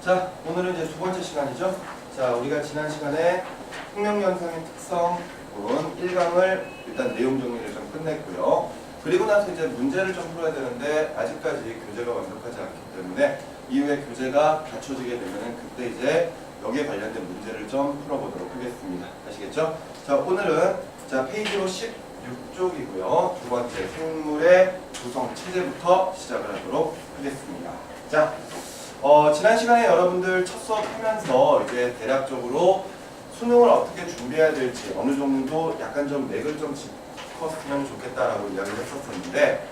자, 오늘은 이제 두 번째 시간이죠. 자, 우리가 지난 시간에 혁명현상의 특성 부분 1강을 일단 내용 정리를 좀 끝냈고요. 그리고 나서 이제 문제를 좀 풀어야 되는데 아직까지 교재가 완벽하지 않기 때문에 이후에 교재가 갖춰지게 되면은 그때 이제 여기에 관련된 문제를 좀 풀어보도록 하겠습니다. 아시겠죠? 자, 오늘은 자 페이지로 16쪽이고요. 두 번째 생물의 구성 체제부터 시작을 하도록 하겠습니다. 자, 지난 시간에 여러분들 첫 수업 하면서 이제 대략적으로 수능을 어떻게 준비해야 될지 어느 정도 약간 좀 맥을 좀 짚었으면 좋겠다라고 이야기를 했었는데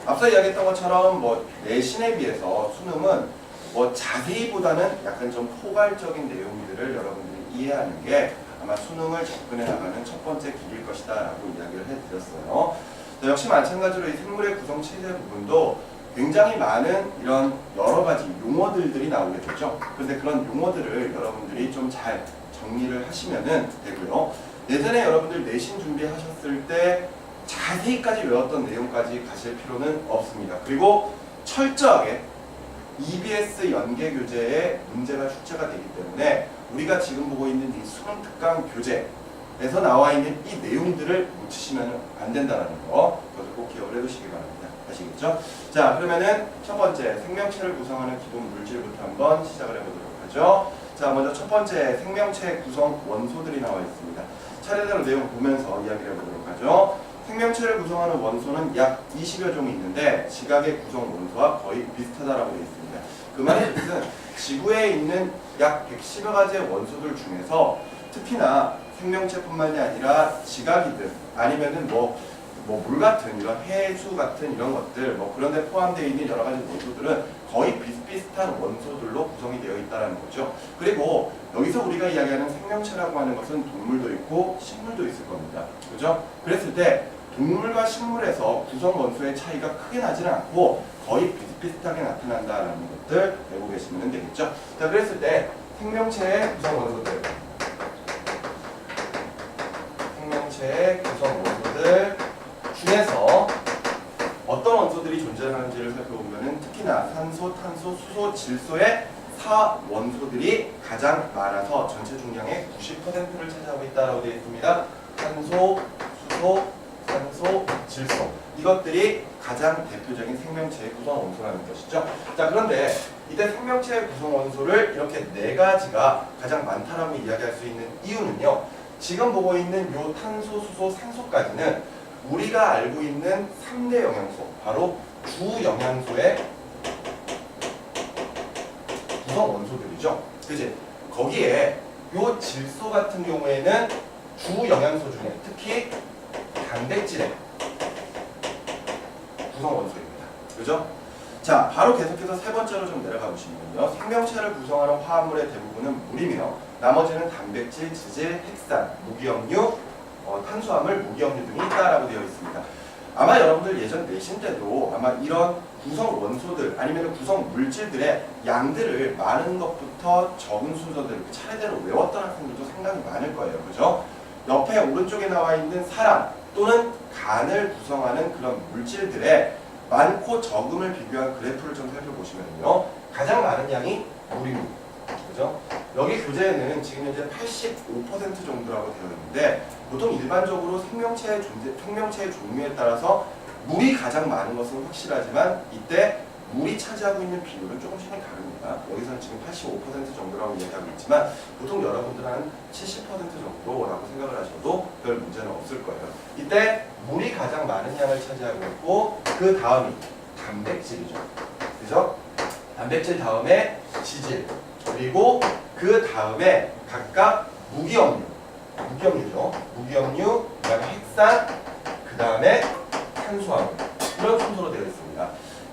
앞서 이야기했던 것처럼 뭐 내신에 비해서 수능은 뭐 자세히보다는 약간 좀 포괄적인 내용들을 여러분들이 이해하는 게 아마 수능을 접근해 나가는 첫 번째 길일 것이다 라고 이야기를 해드렸어요. 역시 마찬가지로 이 생물의 구성 체제 부분도 굉장히 많은 이런 여러 가지 용어들이 나오게 되죠. 그런데 그런 용어들을 여러분들이 좀 잘 정리를 하시면 되고요. 예전에 여러분들 내신 준비하셨을 때 자세히까지 외웠던 내용까지 가실 필요는 없습니다. 그리고 철저하게 EBS 연계 교재에 문제가 출제가 되기 때문에 우리가 지금 보고 있는 이 수능 특강 교재에서 나와 있는 이 내용들을 놓치시면 안 된다는 거, 그것을 꼭 기억을 해두시기 바랍니다. 아시겠죠? 자, 그러면은 첫 번째 생명체를 구성하는 기본 물질부터 한번 시작을 해보도록 하죠. 자, 먼저 첫 번째 생명체 구성 원소들이 나와 있습니다. 차례대로 내용 보면서 이야기를 해보도록 하죠. 생명체를 구성하는 원소는 약 20여 종이 있는데 지각의 구성 원소와 거의 비슷하다라고 되어 있습니다. 그 말의 뜻은 지구에 있는 약 110여 가지의 원소들 중에서 특히나 생명체뿐만이 아니라 지각이든 아니면은 물 같은 이런 해수 같은 이런 것들 그런 데 포함되어 있는 여러 가지 원소들은 거의 비슷비슷한 원소들로 구성이 되어 있다는 거죠. 그리고 여기서 우리가 이야기하는 생명체라고 하는 것은 동물도 있고 식물도 있을 겁니다. 그죠? 그랬을 때 동물과 식물에서 구성 원소의 차이가 크게 나지는 않고 거의 비슷비슷하게 나타난다라는 것들 알고 계시면 되겠죠. 자, 그랬을 때 생명체의 구성 원소들 중에서 어떤 원소들이 존재하는지를 살펴보면 특히나 산소, 탄소, 수소, 질소의 4원소들이 가장 많아서 전체 중량의 90%를 차지하고 있다고 되어 있습니다. 탄소, 수소, 산소, 질소 이것들이 가장 대표적인 생명체의 구성 원소라는 것이죠. 자, 그런데 이때 생명체의 구성 원소를 이렇게 4가지가 가장 많다라고 이야기할 수 있는 이유는요. 지금 보고 있는 요 탄소, 수소, 산소까지는 우리가 알고 있는 3대 영양소, 바로 주 영양소의 구성 원소들이죠. 그치? 거기에 요 질소 같은 경우에는 주 영양소 중에 특히 단백질의 구성 원소입니다. 그죠? 자, 바로 계속해서 세 번째로 좀 내려가 보시면요. 생명체를 구성하는 화합물의 대부분은 물이며 나머지는 단백질, 지질, 핵산, 무기염류, 탄수화물, 무기염류 등이 있다라고 되어 있습니다. 아마 여러분들 예전 내신 때도 아마 이런 구성 원소들 아니면 구성 물질들의 양들을 많은 것부터 적은 순서대로 차례대로 외웠던 학생들도 상당히 많을 거예요. 그죠? 옆에 오른쪽에 나와 있는 사람 또는 간을 구성하는 그런 물질들의 많고 적음을 비교한 그래프를 좀 살펴보시면요. 가장 많은 양이 물입니다. 그죠? 여기 교재에는 지금 현재 85% 정도라고 되어 있는데 보통 일반적으로 생명체의 종류에 따라서 물이 가장 많은 것은 확실하지만 이때 물이 차지하고 있는 비율은 조금씩은 다릅니다. 여기서는 지금 85% 정도라고 이야기하고 있지만 보통 여러분들은 한 70% 정도라고 생각을 하셔도 별 문제는 없을 거예요. 이때 물이 가장 많은 양을 차지하고 있고 그 다음이 단백질이죠. 그죠? 단백질 다음에 지질 그리고 그 다음에 각각 무기염류죠. 무기염류, 그 다음에 핵산, 그 다음에 탄수화물 이런 순서로 되어 있습니다.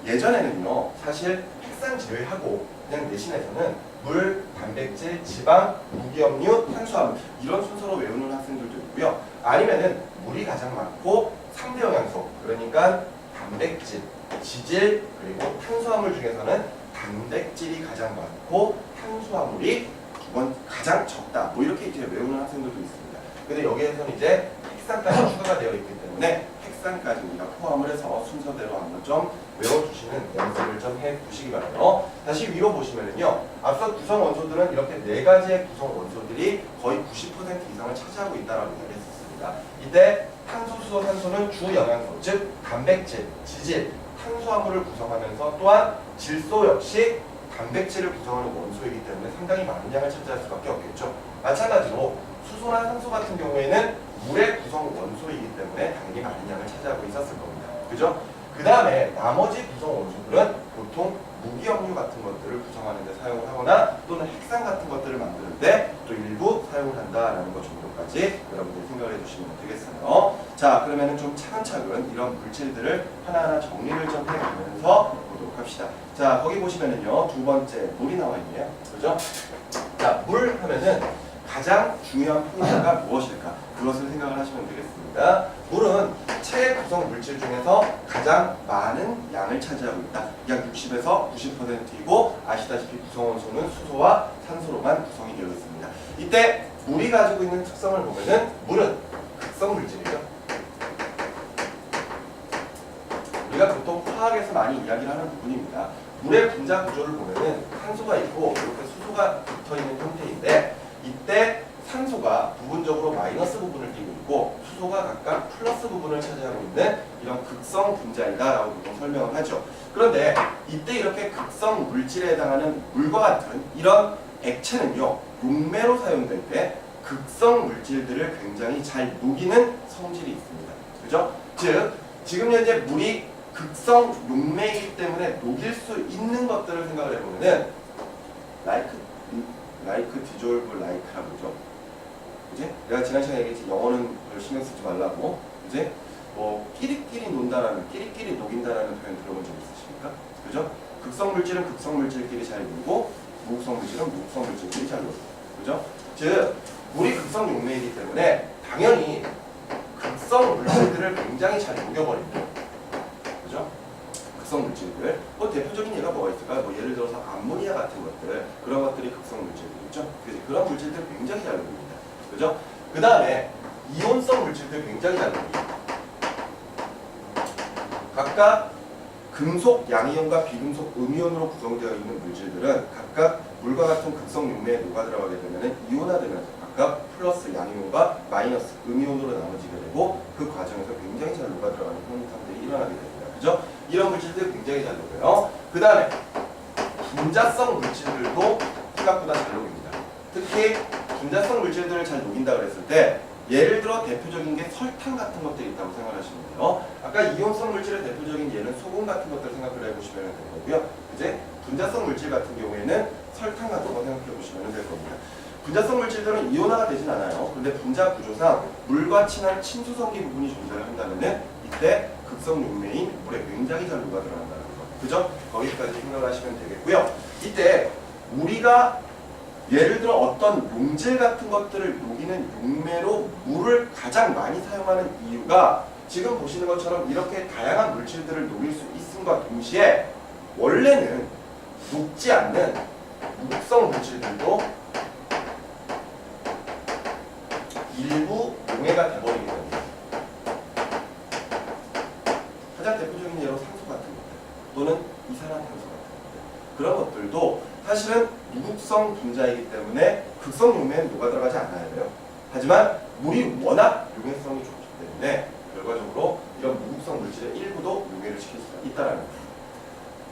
예전에는요 사실 핵산 제외하고 그냥 내신에서는 물, 단백질, 지방, 무기염류, 탄수화물 이런 순서로 외우는 학생들도 있고요. 아니면은 물이 가장 많고 3대 영양소 그러니까 단백질, 지질 그리고 탄수화물 중에서는 단백질이 가장 많고 탄수화물이 가장 적다. 이렇게 이제 외우는 학생들도 있습니다. 근데 여기에서는 이제 핵산까지 추가가 되어 있기 때문에 핵산까지 우리가 포함을 해서 순서대로 한번 좀 외워주시는 연습을 좀 해두시기 바라요. 다시 위로 보시면은요, 앞서 구성 원소들은 이렇게 네 가지의 구성 원소들이 거의 90% 이상을 차지하고 있다라고 이야기했었습니다. 이때 탄소, 수소, 산소는 주 영양소, 즉 단백질, 지질, 탄수화물을 구성하면서 또한 질소 역시 단백질을 구성하는 원소이기 때문에 상당히 많은 양을 차지할 수밖에 없겠죠. 마찬가지로 수소나 산소 같은 경우에는 물의 구성 원소이기 때문에 당연히 많은 양을 차지하고 있었을 겁니다. 그죠? 그 다음에 나머지 구성 원소들은 보통 무기염류 같은 것들을 구성하는 데 사용을 하거나 또는 핵산 같은 것들을 만드는데 또 일부 사용을 한다라는 것 정도까지 여러분들이 생각을 해주시면 되겠어요. 자, 그러면은 좀 차근차근 이런 물질들을 하나하나 정리를 좀 해가면서 보도록 합시다. 자, 거기 보시면은요, 두 번째 물이 나와 있네요. 그죠? 자, 물 하면은 가장 중요한 포인트가 무엇일까? 그것을 생각을 하시면 되겠습니다. 물은 체의 구성 물질 중에서 가장 많은 양을 차지하고 있다. 약 60에서 90%이고 아시다시피 구성원소는 수소와 산소로만 구성이 되어 있습니다. 이때 물이 가지고 있는 특성을 보면은 물은 극성 물질이죠. 우리가 보통 화학에서 많이 이야기를 하는 부분입니다. 물의 분자 구조를 보면은 산소가 있고 이렇게 수소가 붙어 있는 형태인데 이때 산소가 부분적으로 마이너스 부분을 띠고 있고 수소가 각각 플러스 부분을 차지하고 있는 이런 극성 분자이다라고 보통 설명을 하죠. 그런데 이때 이렇게 극성 물질에 해당하는 물과 같은 이런 액체는요, 용매로 사용될 때 극성 물질들을 굉장히 잘 녹이는 성질이 있습니다. 그죠? 즉, 지금 현재 물이 극성 용매이기 때문에 녹일 수 있는 것들을 생각을 해보면은 like dissolve like라고 그러죠. 그지? 내가 지난 시간에 얘기했지, 영어는 별 신경 쓰지 말라고. 그지? 뭐 끼리끼리 논다라는, 끼리끼리 녹인다라는 표현 들어본 적 있으십니까? 그죠? 극성 물질은 극성 물질끼리 잘 녹고 무극성 물질은 무극성 물질끼리 잘 녹고. 그죠? 즉, 물이 극성 용매이기 때문에 당연히 극성 물질들을 굉장히 잘 녹여버립니다. 그죠? 극성 물질들. 뭐 대표적인 예가 뭐가 있을까요? 뭐 예를 들어서 암모니아 같은 것들, 그런 것들이 극성 물질들이죠. 그래서 그런 물질들 굉장히 잘 녹입니다. 그죠? 그 다음에 이온성 물질들 굉장히 잘 녹입니다. 각각 금속 양이온과 비금속 음이온으로 구성되어 있는 물질들은 각각 물과 같은 극성 용매에 녹아 들어가게 되면 이온화되면서 각각 플러스 양이온과 마이너스 음이온으로 나눠지게 되고 그 과정에서 굉장히 잘 녹아 들어가는 현상들이 일어나게 됩니다. 그죠? 이런 물질들 굉장히 잘 녹여요. 그 다음에 분자성 물질들도 생각보다 잘 녹입니다. 특히 분자성 물질들을 잘 녹인다 그랬을 때 예를 들어 대표적인 게 설탕 같은 것들이 있다고 생각하시면 돼요. 아까 이온성 물질의 대표적인 예는 소금 같은 것들 생각을 해보시면 될 거고요. 이제 분자성 물질 같은 경우에는 설탕 같은 거 생각해 보시면 될 겁니다. 분자성 물질들은 이온화가 되진 않아요. 근데 분자 구조상 물과 친한 친수성기 부분이 존재를 한다면은 이때 극성 용매인 물에 굉장히 잘 녹아 들어간다는 거. 그죠? 거기까지 생각을 하시면 되겠고요. 이때 우리가 예를 들어 어떤 용질 같은 것들을 녹이는 용매로 물을 가장 많이 사용하는 이유가 지금 보시는 것처럼 이렇게 다양한 물질들을 녹일 수 있음과 동시에 원래는 녹지 않는 무극성 물질들도 일부 용해가 돼버리게 됩니다. 가장 대표적인 예로 산소 같은 것들 또는 이산화탄소 같은 것들, 그런 것들도 사실은 무극성 분자이기 때문에 극성 용매는 녹아 들어가지 않아요. 하지만 물이 워낙 용해성이 좋기 때문에 결과적으로 이런 무극성 물질의 일부도 용해를 시킬 수가 있다는 거예요.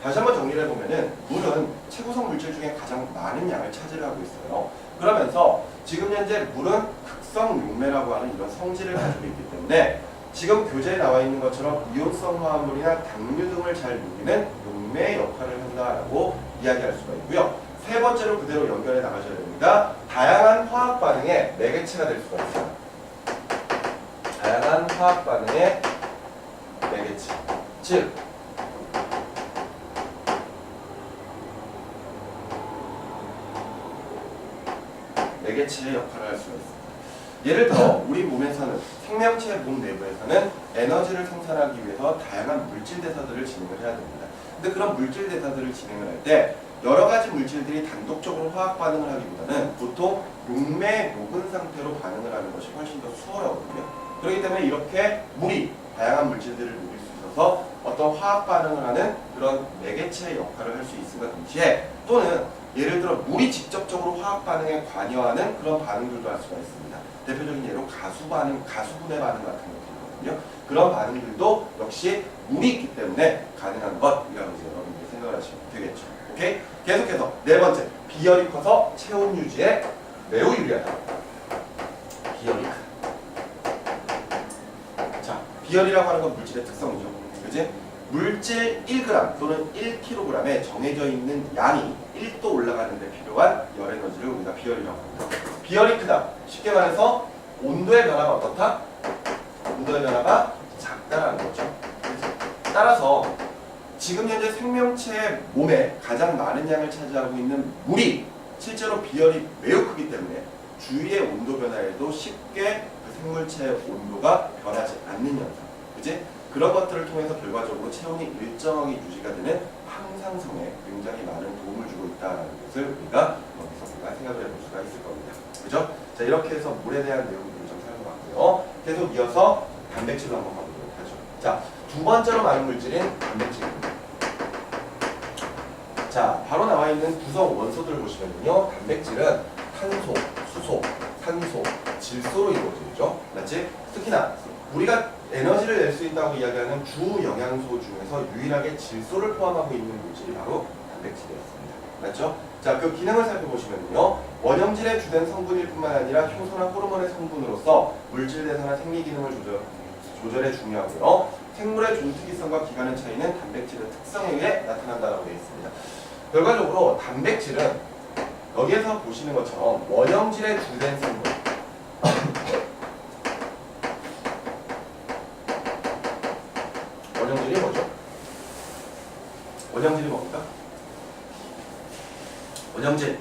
다시 한번 정리를 해보면은 물은 최고성 물질 중에 가장 많은 양을 차지하고 있어요. 그러면서 지금 현재 물은 극성 용매라고 하는 이런 성질을 가지고 있기 때문에 지금 교재에 나와 있는 것처럼 이온성 화합물이나 당류 등을 잘 녹이는 용매 역할을 한다라고 이야기할 수가 있고요. 세 번째로 그대로 연결해 나가셔야 됩니다. 다양한 화학 반응의 매개체가 될 수가 있어요. 다양한 화학 반응의 매개체. 즉, 매개체의 역할을 할 수가 있습니다. 예를 들어 우리 몸에서는 생명체의 몸 내부에서는 에너지를 생산하기 위해서 다양한 물질 대사들을 진행을 해야 됩니다. 근데 그런 물질 대사들을 진행을 할 때 여러 가지 물질들이 단독적으로 화학 반응을 하기보다는 보통 용매에 녹은 상태로 반응을 하는 것이 훨씬 더 수월하거든요. 그렇기 때문에 이렇게 물이 다양한 물질들을 녹일 수 있어서 어떤 화학 반응을 하는 그런 매개체의 역할을 할 수 있음과 동시에 또는 예를 들어 물이 직접적으로 화학 반응에 관여하는 그런 반응들도 할 수가 있습니다. 대표적인 예로 가수 반응, 가수분해 반응 같은 것들이거든요. 그런 반응들도 역시 물이 있기 때문에 가능한 것이라고 이제 여러분들이 생각을 하시면 되겠죠. 오케이? 계속해서 네 번째, 비열이 커서 체온 유지에 매우 유리하다. 비열이 크다. 자, 비열이라고 하는 건 물질의 특성이죠. 그지? 물질 1g 또는 1kg에 정해져 있는 양이 1도 올라가는 데 필요한 열 에너지를 우리가 비열이라고 합니다. 비열이 크다. 쉽게 말해서 온도의 변화가 어떻다? 온도의 변화가 작다라는 거죠. 따라서 지금 현재 생명체의 몸에 가장 많은 양을 차지하고 있는 물이 실제로 비열이 매우 크기 때문에 주위의 온도 변화에도 쉽게 그 생물체의 온도가 변하지 않는 현상. 그지? 그런 것들을 통해서 결과적으로 체온이 일정하게 유지가 되는 항상성에 굉장히 많은 도움을 주고 있다는 것을 우리가 여기서 생각을 해볼 수가 있을 겁니다. 그죠? 자, 이렇게 해서 물에 대한 내용들을 좀 살펴봤고요. 계속 이어서 단백질로 한번 가보도록 하죠. 자, 두 번째로 많은 물질인 단백질입니다. 자, 바로 나와 있는 구성 원소들을 보시면요. 단백질은 탄소, 수소, 산소, 질소로 이루어지죠. 맞지? 특히나 우리가 에너지를 낼 수 있다고 이야기하는 주 영양소 중에서 유일하게 질소를 포함하고 있는 물질이 바로 단백질이었습니다. 맞죠? 자, 그 기능을 살펴보시면요. 원형질의 주된 성분일 뿐만 아니라 효소나 호르몬의 성분으로서 물질 대사나 생리 기능을 조절에 중요하고요. 생물의 종특이성과 기관의 차이는 단백질의 특성에 의해 나타난다고 되어 있습니다. 결과적으로 단백질은 여기에서 보시는 것처럼 원형질의 주된 성분 원형질이 뭐죠? 원형질이 뭡니까? 원형질.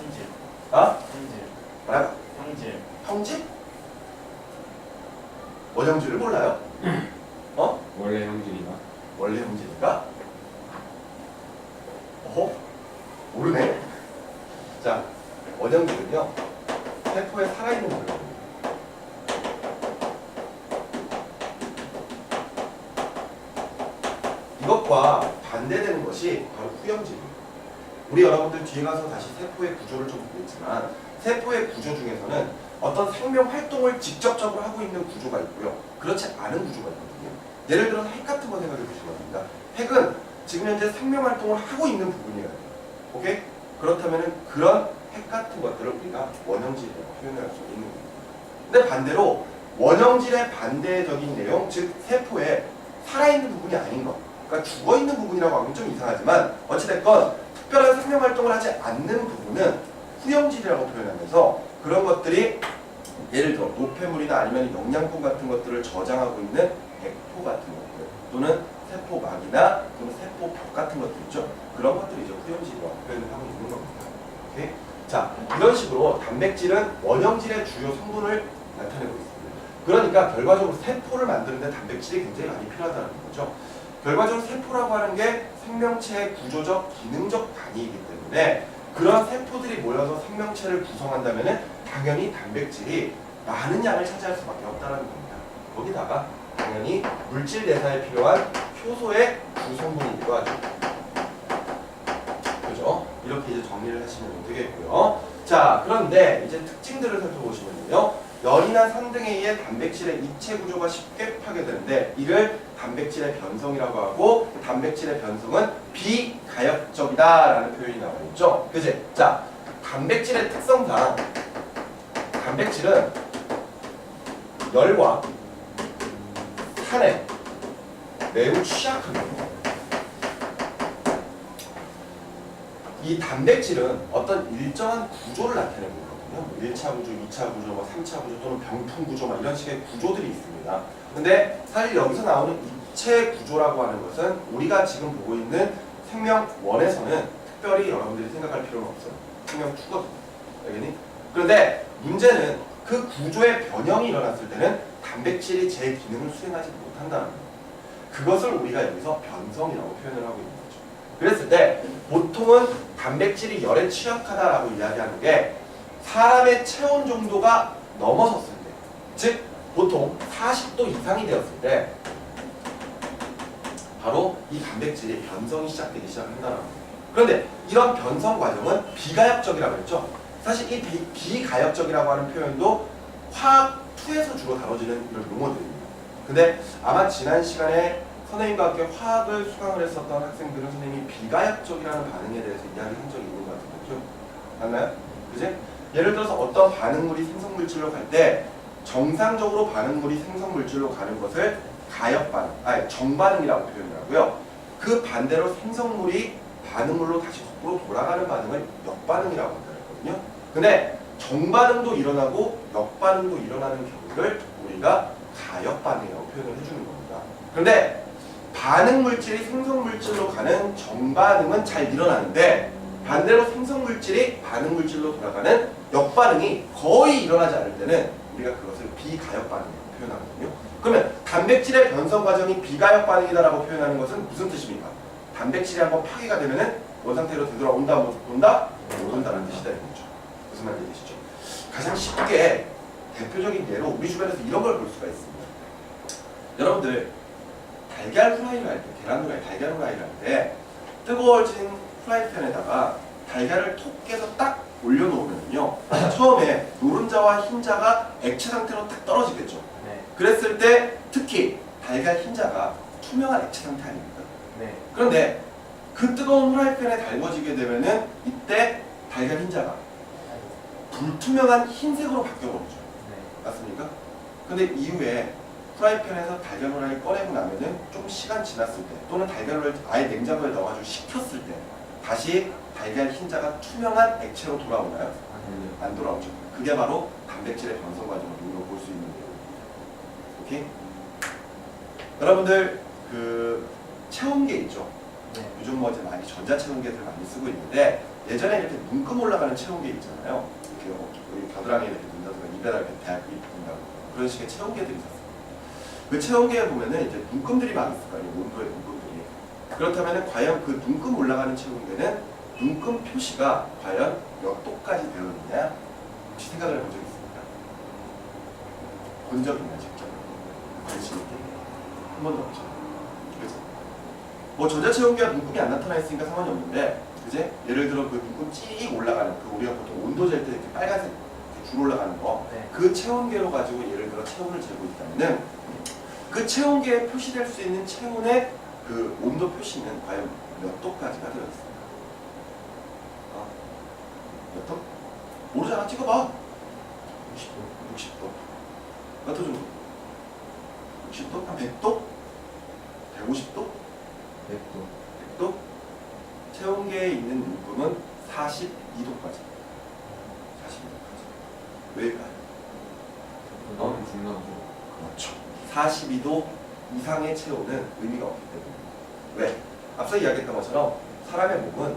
형질. 아? 형질. 뭐라고? 형질. 형질? 원형질을 몰라요? 어? 원래 형질이가? 원래 형질인가? 어허? 모르네. 자, 원형질은요, 세포에 살아있는 물질입니다. 이것과 반대되는 것이 바로 후형질입니다. 우리 여러분들 뒤에 가서 다시 세포의 구조를 좀 보겠지만 세포의 구조 중에서는 어떤 생명 활동을 직접적으로 하고 있는 구조가 있고요. 그렇지 않은 구조가 있거든요. 예를 들어서 핵 같은 거 생각해 보시면 됩니다. 핵은 지금 현재 생명 활동을 하고 있는 부분이에요. 오케이? 그렇다면 그런 핵 같은 것들을 우리가 원형질이라고 표현할 수 있는 겁니다. 근데 반대로 원형질의 반대적인 내용, 즉 세포에 살아있는 부분이 아닌 것, 그러니까 죽어있는 부분이라고 하면 좀 이상하지만 어찌됐건 특별한 생명 활동을 하지 않는 부분은 후형질이라고 표현하면서 그런 것들이 예를 들어 노폐물이나 아니면 영양분 같은 것들을 저장하고 있는 백토 같은 것들 또는 세포막이나 또는 세포벽 같은 것들 있죠. 그런 것들이 이제 후형질이라고 표현을 하고 있는 겁니다. 오케이? 자, 이런 식으로 단백질은 원형질의 주요 성분을 나타내고 있습니다. 그러니까 결과적으로 세포를 만드는데 단백질이 굉장히 많이 필요하다는 거죠. 결과적으로 세포라고 하는 게 생명체의 구조적, 기능적 단위이기 때문에 그런 세포들이 모여서 생명체를 구성한다면 당연히 단백질이 많은 양을 차지할 수밖에 없다는 겁니다. 거기다가 당연히 물질 대사에 필요한 효소의 구성분이기도 하죠. 그죠? 이렇게 이제 정리를 하시면 되겠고요. 자, 그런데 이제 특징들을 살펴보시면요. 열이나 산 등에 의해 단백질의 입체 구조가 쉽게 파괴되는데 이를 단백질의 변성이라고 하고 단백질의 변성은 비가역적이다라는 표현이 나와 있죠. 그지? 자, 단백질의 특성상 단백질은 열과 산에 매우 취약합니다. 이 단백질은 어떤 일정한 구조를 나타내고 있거든요. 1차 구조, 2차 구조, 3차 구조 또는 병풍 구조 이런 식의 구조들이 있습니다. 근데 사실 여기서 나오는 입체 구조라고 하는 것은 우리가 지금 보고 있는 생명원에서는 특별히 여러분들이 생각할 필요는 없어요. 생명투거든요. 알겠니? 그런데 문제는 그 구조의 변형이 일어났을 때는 단백질이 제 기능을 수행하지 못한다는 거예요. 그것을 우리가 여기서 변성이라고 표현을 하고 있는 거죠. 그랬을 때 보통은 단백질이 열에 취약하다라고 이야기하는 게 사람의 체온 정도가 넘어섰을 때, 즉 보통 40도 이상이 되었을 때 바로 이 단백질의 변성이 시작되기 시작한다는 겁니다. 그런데 이런 변성 과정은 비가역적이라고 했죠. 사실 이 비가역적이라고 하는 표현도 화학 2에서 주로 다뤄지는 이런 용어들입니다. 근데 아마 지난 시간에 선생님과 함께 화학을 수강을 했었던 학생들은 선생님이 비가역적이라는 반응에 대해서 이야기한 적이 있는 것 같은데 맞나요? 그지? 예를 들어서 어떤 반응물이 생성물질로 갈 때 정상적으로 반응물이 생성물질로 가는 것을 가역 반응, 아니 정반응이라고 표현을 하고요. 그 반대로 생성물이 반응물로 다시 거꾸로 돌아가는 반응을 역반응이라고 한다거든요. 근데 정반응도 일어나고 역반응도 일어나는 경우를 우리가 가역반응이라고 표현을 해주는 겁니다. 그런데 반응물질이 생성물질로 가는 정반응은 잘 일어나는데 반대로 생성물질이 반응물질로 돌아가는 역반응이 거의 일어나지 않을 때는 우리가 그것을 비가역반응이라고 표현하거든요. 그러면 단백질의 변성 과정이 비가역반응이다라고 표현하는 것은 무슨 뜻입니까? 단백질이 한번 파괴가 되면은 원상태로 되돌아온다, 못 온다? 못 온다는 뜻이다 이거죠. 무슨 말인지 되시죠? 가장 쉽게 대표적인 예로 우리 주변에서 이런 걸 볼 수가 있습니다. 여러분들 달걀 후라이를 할 때, 계란 후라이, 달걀 후라이를 할 때 뜨거워진 프라이팬에다가 달걀을 톡 깨서 딱 올려놓으면요 처음에 노른자와 흰자가 액체 상태로 딱 떨어지겠죠. 네. 그랬을 때 특히 달걀 흰자가 투명한 액체 상태 아닙니까? 네. 그런데 그 뜨거운 프라이팬에 달궈지게 되면은 이때 달걀 흰자가 불투명한 흰색으로 바뀌어버리죠. 네. 맞습니까? 근데 이후에 프라이팬에서 달걀 후라이를 꺼내고 나면은 좀 시간 지났을 때 또는 달걀을 아예 냉장고에 넣어가지고 식혔을 때 다시 달걀 흰자가 투명한 액체로 돌아오나요? 안 돌아오죠. 그게 바로 단백질의 변성 과정을 우리가 볼 수 있는 거예요. 오케이? 여러분들 그 체온계 있죠? 네. 요즘 뭐 이제 많이 전자체온계들 많이 쓰고 있는데 예전에 이렇게 눈금 올라가는 체온계 있잖아요. 이렇게 여기 겨드랑이에 이렇게 눈다든가 입에다 이렇게 대고 있다고 그런 식의 체온계들이 있었어요. 그 체온계에 보면은 이제 눈금들이 막 있을 거 아니에요. 온도의 눈금들이. 그렇다면 과연 그 눈금 올라가는 체온계는 눈금 표시가 과연 몇 도까지 되어 있느냐? 혹시 생각을 해본 적 있습니까? 본 적 있나요, 직접? 관심 있게? 한 번도 없죠. 그죠? 뭐 전자체온계가 눈금이 안 나타나 있으니까 상관이 없는데, 그제? 예를 들어 그 눈금 찍 올라가는 그 우리가 보통 온도 잴 때 이렇게 빨간색 줄 올라가는 거, 네. 그 체온계로 가지고 예를 들어 체온을 재고 있다면은 그 체온계에 표시될 수 있는 체온의 그 온도 표시는 과연 몇 도까지가 되어 있습니까? 몇 도? 모르잖아. 찍어봐. 60도. 60도. 몇 도 정도? 60도? 한 100도? 150도? 100도. 100도? 체온계에 있는 눈금은 42도까지. 42도까지. 왜일까요? 너무 중요하죠. 그렇죠. 42도 이상의 체온은 의미가 없기 때문에. 왜? 앞서 이야기했던 것처럼 사람의 몸은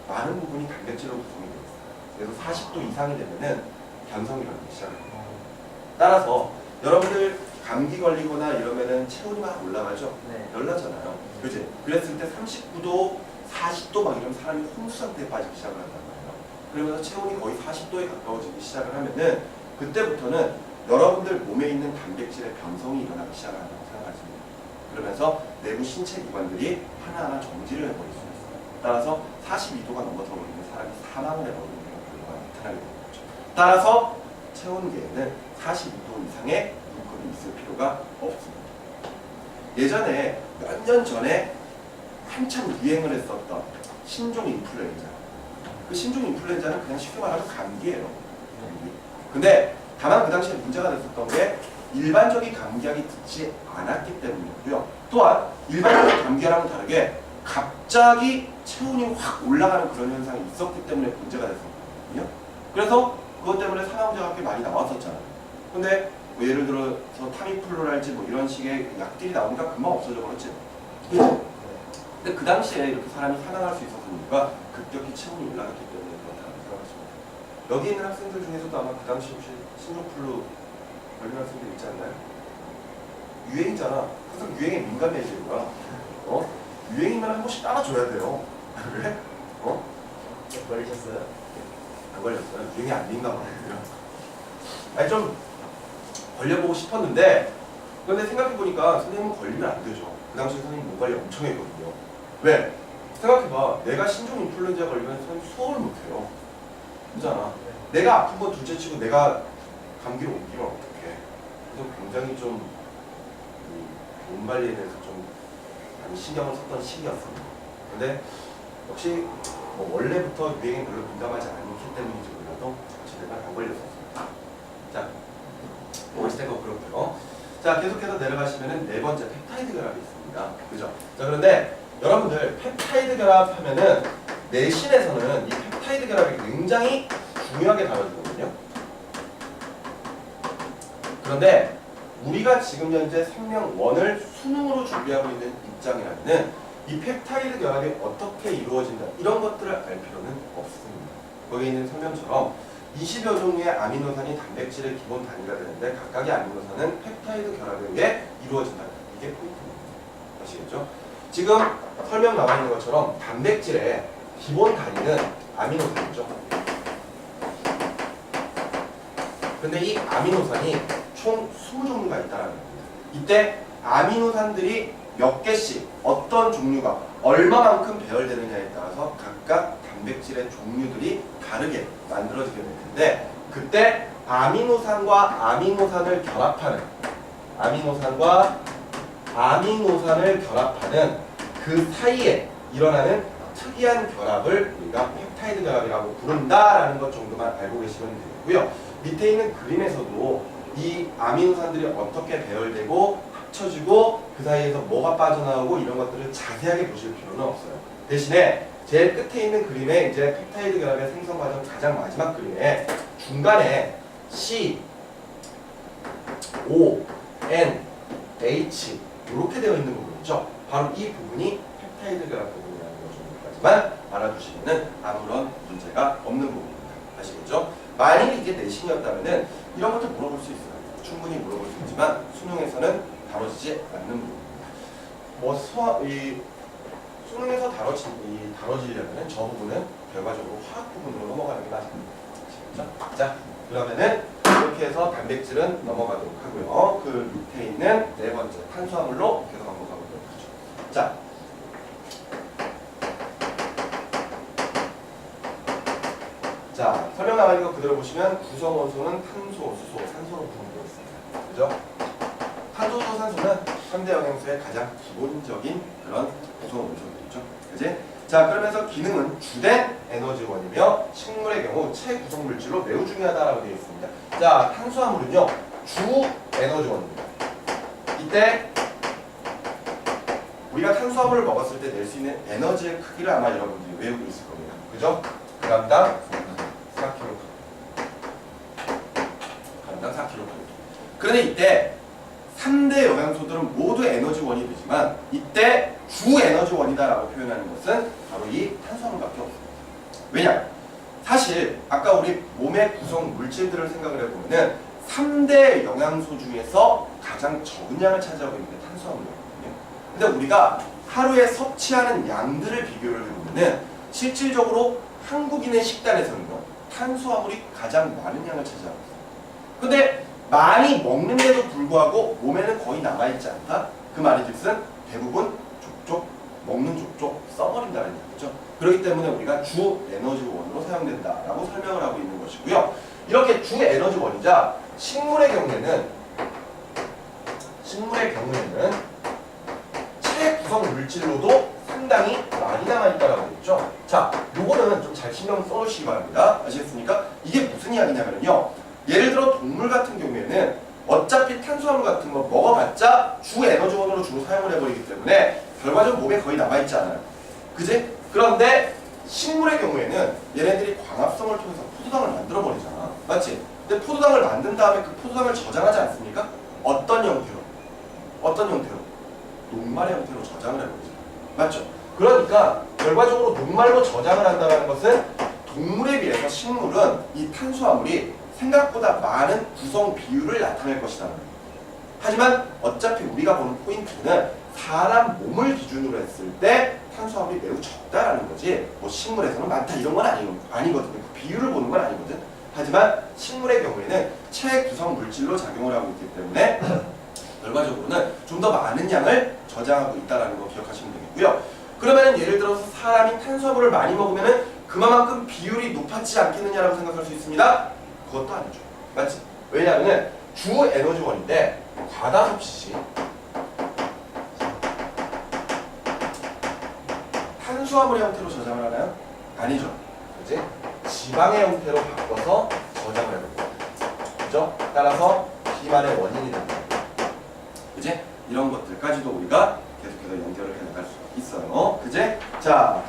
많은 부분이 단백질로 구성이 되어 있어요. 그래서 40도 이상이 되면은 변성이 일어나기 시작합니다. 따라서 여러분들 감기 걸리거나 이러면은 체온이 막 올라가죠? 네. 열나잖아요. 그지? 그랬을 때 39도, 40도 막 이러면 사람이 홍수 상태에 빠지기 시작을 한단 말이에요. 그러면서 체온이 거의 40도에 가까워지기 시작을 하면은 그때부터는 여러분들 몸에 있는 단백질의 변성이 일어나기 시작한다고 생각하십니다. 그러면서 내부 신체 기관들이 하나하나 정지를 해버릴 수 있어요. 따라서 42도가 넘어서 버리면 사람이 사망을 해버리는 결과가 나타나게 되는 거죠. 따라서 체온계에는 42도 이상의 눈금이 있을 필요가 없습니다. 예전에 몇 년 전에 한참 유행을 했었던 신종 인플루엔자. 그 신종 인플루엔자는 그냥 쉽게 말하면 감기예요. 감기. 근데 다만 그 당시에 문제가 됐었던 게 일반적인 감기약이 듣지 않았기 때문이었고요. 또한 일반적인 감기약과는 다르게 갑자기 체온이 확 올라가는 그런 현상이 있었기 때문에 문제가 됐었거든요. 그래서 그것 때문에 사망자가 꽤 많이 나왔었잖아요. 근데 뭐 예를 들어서 타미플루랄지 뭐 이런 식의 약들이 나오니까 금방 없어져 버렸지. 근데 그 당시에 이렇게 사람이 사망할 수 있었던 이유가 급격히 체온이 올라갔기 때문에 그렇다고 생각하십니다. 여기 있는 학생들 중에서도 아마 그 당시 혹시 신종플루 걸린 학생들 있지 않나요? 유행이잖아. 항상 유행에 민감해지는 거야. 유행이면 한 번씩 따라줘야 돼요. 그래? 걸리셨어요? 안 걸렸어요. 유행에 안 민감하거든요. 아니 좀 걸려보고 싶었는데 그런데 생각해보니까 선생님은 걸리면 안 되죠. 그 당시 선생님 몸 관리 엄청 했거든요. 왜? 생각해봐. 내가 신종 인플루엔자 걸리면 선생님 수업을 못해요. 그잖아. 내가 아픈 건 둘째치고 내가 감기로 옮기면 어떡해. 그래서 굉장히 좀 몸 관리에 대해서 좀 많이 신경을 썼던 시기였습니다. 근데 역시 뭐 원래부터 유행에 별로 민감하지 않기 때문인지 몰라도 어찌됐든 안 걸렸었습니다. 자, 어찌됐건 그렇고요. 자, 계속해서 내려가시면은 네 번째 펩타이드 결합이 있습니다. 그죠? 자, 그런데 여러분들 펩타이드 결합하면은 내신에서는 이 펩타이드 결합이 굉장히 중요하게 다뤄지거든요. 그런데 우리가 지금 현재 생명1을 수능으로 준비하고 있는 입장이라면 이 펩타이드 결합이 어떻게 이루어진다 이런 것들을 알 필요는 없습니다. 거기에 있는 설명처럼 20여 종류의 아미노산이 단백질의 기본 단위가 되는데 각각의 아미노산은 펩타이드 결합에 의해 이루어진다. 이게 포인트입니다. 아시겠죠? 지금 설명 나와 있는 것처럼 단백질의 기본 단위는 아미노산이죠. 근데 이 아미노산이 총 20종류가 있다는 겁니다. 이때 아미노산들이 몇 개씩 어떤 종류가 얼마만큼 배열되느냐에 따라서 각각 단백질의 종류들이 다르게 만들어지게 되는데 그때 아미노산과 아미노산을 결합하는 그 사이에 일어나는 특이한 결합을 우리가 펩타이드 결합이라고 부른다라는 것 정도만 알고 계시면 되고요. 밑에 있는 그림에서도 이 아미노산들이 어떻게 배열되고 합쳐지고 그 사이에서 뭐가 빠져나오고 이런 것들을 자세하게 보실 필요는 없어요. 대신에 제일 끝에 있는 그림에 이제 펩타이드 결합의 생성 과정 가장 마지막 그림에 중간에 C, O, N, H 이렇게 되어 있는 부분 있죠. 바로 이 부분이 펩타이드 결합 부분이라는 것 정도까지만 알아두시면 아무런 문제가 없는 부분입니다. 아시겠죠? 만일 이게 내신이었다면 이런 것도 물어볼 수 있어요. 충분히 물어볼 수 있지만 수능에서는 다뤄지지 않는 부분입니다. 수능에서 다뤄지려면 저 부분은 결과적으로 화학 부분으로 넘어가는 게 맞습니다. 아시겠죠? 자, 그러면은 이렇게 해서 단백질은 넘어가도록 하고요. 그 밑에 있는 네 번째 탄수화물로 계속 한번 가보도록 하죠. 자. 자, 설명 나와 있는 거 그대로 보시면 구성 원소는 탄소, 수소, 산소로 구성되어 있습니다. 그죠? 탄소, 수소, 산소는 3대 영양소의 가장 기본적인 그런 구성 원소들이죠. 그지? 자, 그러면서 기능은 주된 에너지원이며 식물의 경우 체구성 물질로 매우 중요하다라고 되어 있습니다. 자, 탄수화물은요, 주 에너지원입니다. 이때 우리가 탄수화물을 먹었을 때 낼 수 있는 에너지의 크기를 아마 여러분들이 외우고 있을 겁니다. 그죠? 그람당 4kcal. 그람당 4kcal. 그런데 이때 3대 영양소들은 모두 에너지원이 되지만 이때 주 에너지원이다라고 표현하는 것은 바로 이 탄수화물밖에 없습니다. 왜냐? 사실 아까 우리 몸의 구성 물질들을 생각을 해보면 3대 영양소 중에서 가장 적은 양을 차지하고 있는 게 탄수화물이거든요. 근데 우리가 하루에 섭취하는 양들을 비교를 해보면 실질적으로 한국인의 식단에서는요, 탄수화물이 가장 많은 양을 차지하고 있어요. 근데 많이 먹는데도 불구하고 몸에는 거의 남아있지 않다? 그 말이 즉슨 대부분 족족, 먹는 족족 써버린다는 얘기죠. 그렇기 때문에 우리가 주 에너지원으로 사용된다라고 설명을 하고 있는 것이고요. 이렇게 주 에너지원이자 식물의 경우에는 체구성 물질로도 상당히 많이 남아있다라고 했죠. 자, 요거는 좀 잘 신경 써놓으시기 바랍니다. 아시겠습니까? 이게 무슨 이야기냐면요. 예를 들어 동물 같은 경우에는 어차피 탄수화물 같은 거 먹어봤자 주 에너지원으로 주로 사용을 해버리기 때문에 결과적으로 몸에 거의 남아있지 않아요. 그지? 그런데 식물의 경우에는 얘네들이 광합성을 통해서 포도당을 만들어버리잖아. 맞지? 근데 포도당을 만든 다음에 그 포도당을 저장하지 않습니까? 어떤 형태로? 녹말의 형태로 저장을 해버리죠. 맞죠? 그러니까 결과적으로 녹말로 저장을 한다는 것은 동물에 비해서 식물은 이 탄수화물이 생각보다 많은 구성 비율을 나타낼 것이다. 하지만 어차피 우리가 보는 포인트는 사람 몸을 기준으로 했을 때 탄수화물이 매우 적다라는 거지 뭐 식물에서는 많다 이런 건 아니거든요. 그 비율을 보는 건 아니거든. 하지만 식물의 경우에는 체구성 물질로 작용을 하고 있기 때문에 결과적으로는 좀 더 많은 양을 저장하고 있다는 거 기억하시면 되겠고요. 그러면 예를 들어서 사람이 탄수화물을 많이 먹으면 그만큼 비율이 높아지지 않겠느냐라고 생각할 수 있습니다. 그것도 아니죠. 맞지? 왜냐하면 주 에너지원인데 과다 섭씨 시 탄수화물의 형태로 저장을 하나요? 아니죠. 그지? 지방의 형태로 바꿔서 저장을 해볼게요. 그죠? 따라서 비만의 원인이 됩니다. 그지? 이런 것들까지도 우리가 계속해서 연결을 해나갈 수 있어요. 그지? 자,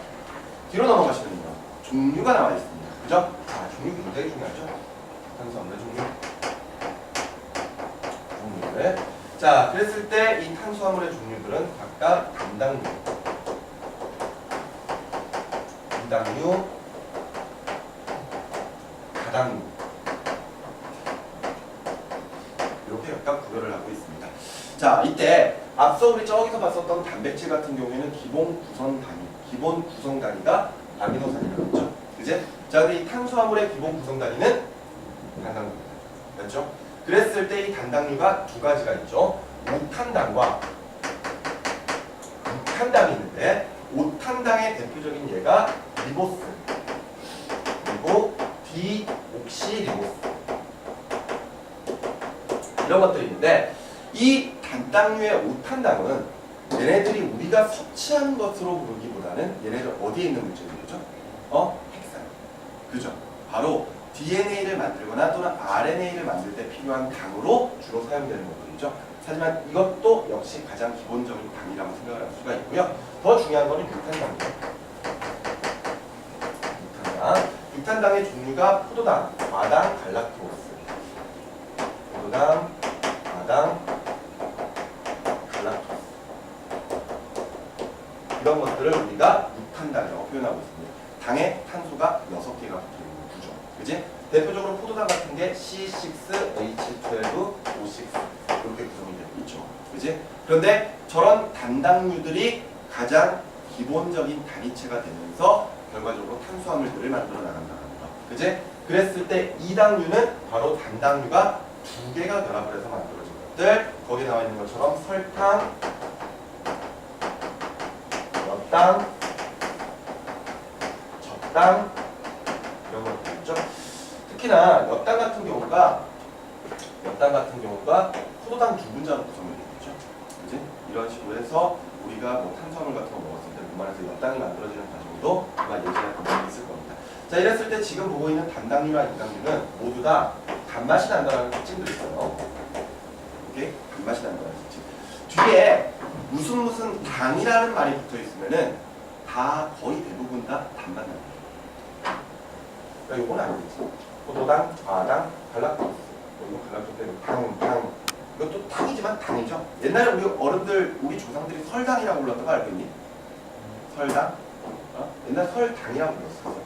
뒤로 넘어가시면요. 종류가 나와 있습니다. 그죠? 자, 종류 굉장히 중요하죠? 탄수화물의 종류. 종류들. 자, 그랬을 때 이 탄수화물의 종류들은 각각 단당류, 단당류, 다당류 이렇게 각각 구별을 하고 있습니다. 자, 이때 앞서 우리 저기서 봤었던 단백질 같은 경우에는 기본 구성 단위가 아미노산이라고 했죠. 그지? 자, 근데 이 탄수화물의 기본 구성 단위는 단당류입니다. 맞죠? 그랬을 때 이 단당류가 두 가지가 있죠. 오탄당과 육탄당이 있는데 오탄당의 대표적인 예가 리보스 그리고 디옥시리보스 이런 것들이 있는데 이 단당류의 오탄당은 얘네들이 우리가 섭취하는 것으로 부르기보다는 얘네들 어디에 있는 물질이죠? 핵산. 그죠? 바로 DNA를 만들거나 또는 RNA를 만들 때 필요한 당으로 주로 사용되는 것들이죠. 하지만 이것도 역시 가장 기본적인 당이라고 생각을 할 수가 있고요. 더 중요한 것은 육탄당이죠. 육탄당의 종류가 포도당, 과당, 갈락토스. 포도당, 과당, 갈락토스. 이런 것들을 우리가 육탄당이라고 표현하고 있습니다. 당에 탄소가 6개가 붙어있는 구조. 그지? 대표적으로 포도당 같은 게 C6H12O6 이렇게 구성이 되어 있죠. 그지? 그런데 저런 단당류들이 가장 기본적인 단위체가 되면서 결과적으로 탄수화물들을 만들어 나간다는 거. 그지? 그랬을 때 이 당류는 바로 단당류가 두 개가 결합을 해서 만들어진 것들. 거기에 나와 있는 것처럼 설탕, 엿당, 젖당 이런 것들 있죠. 특히나 엿당 같은 경우가 포도당 두 분자로 구성이 되겠죠. 그지? 이런 식으로 해서 우리가 뭐 탄수화물 같은 거 먹었을 때 몸 안에서 엿당이 만들어지는 과정도 아마 예전에 본 적이 있을 겁니다. 자, 이랬을 때 지금 보고 있는 단당류와 인당류는 모두 다 단맛이 난다는 특징들이 있어요. 오케이? 단맛이 난다는 특징. 뒤에 무슨 당이라는 말이 붙어 있으면은 다 거의 대부분 다 단맛 납니다. 그러니까 이건 아니겠지. 포도당, 과당, 갈락토스. 이거 갈락토스 때는 당. 이것도 당이지만 당이죠. 옛날에 우리 어른들, 우리 조상들이 설당이라고 불렀던 거 알고 있니? 설당? 옛날 설당이라고 불렀어요.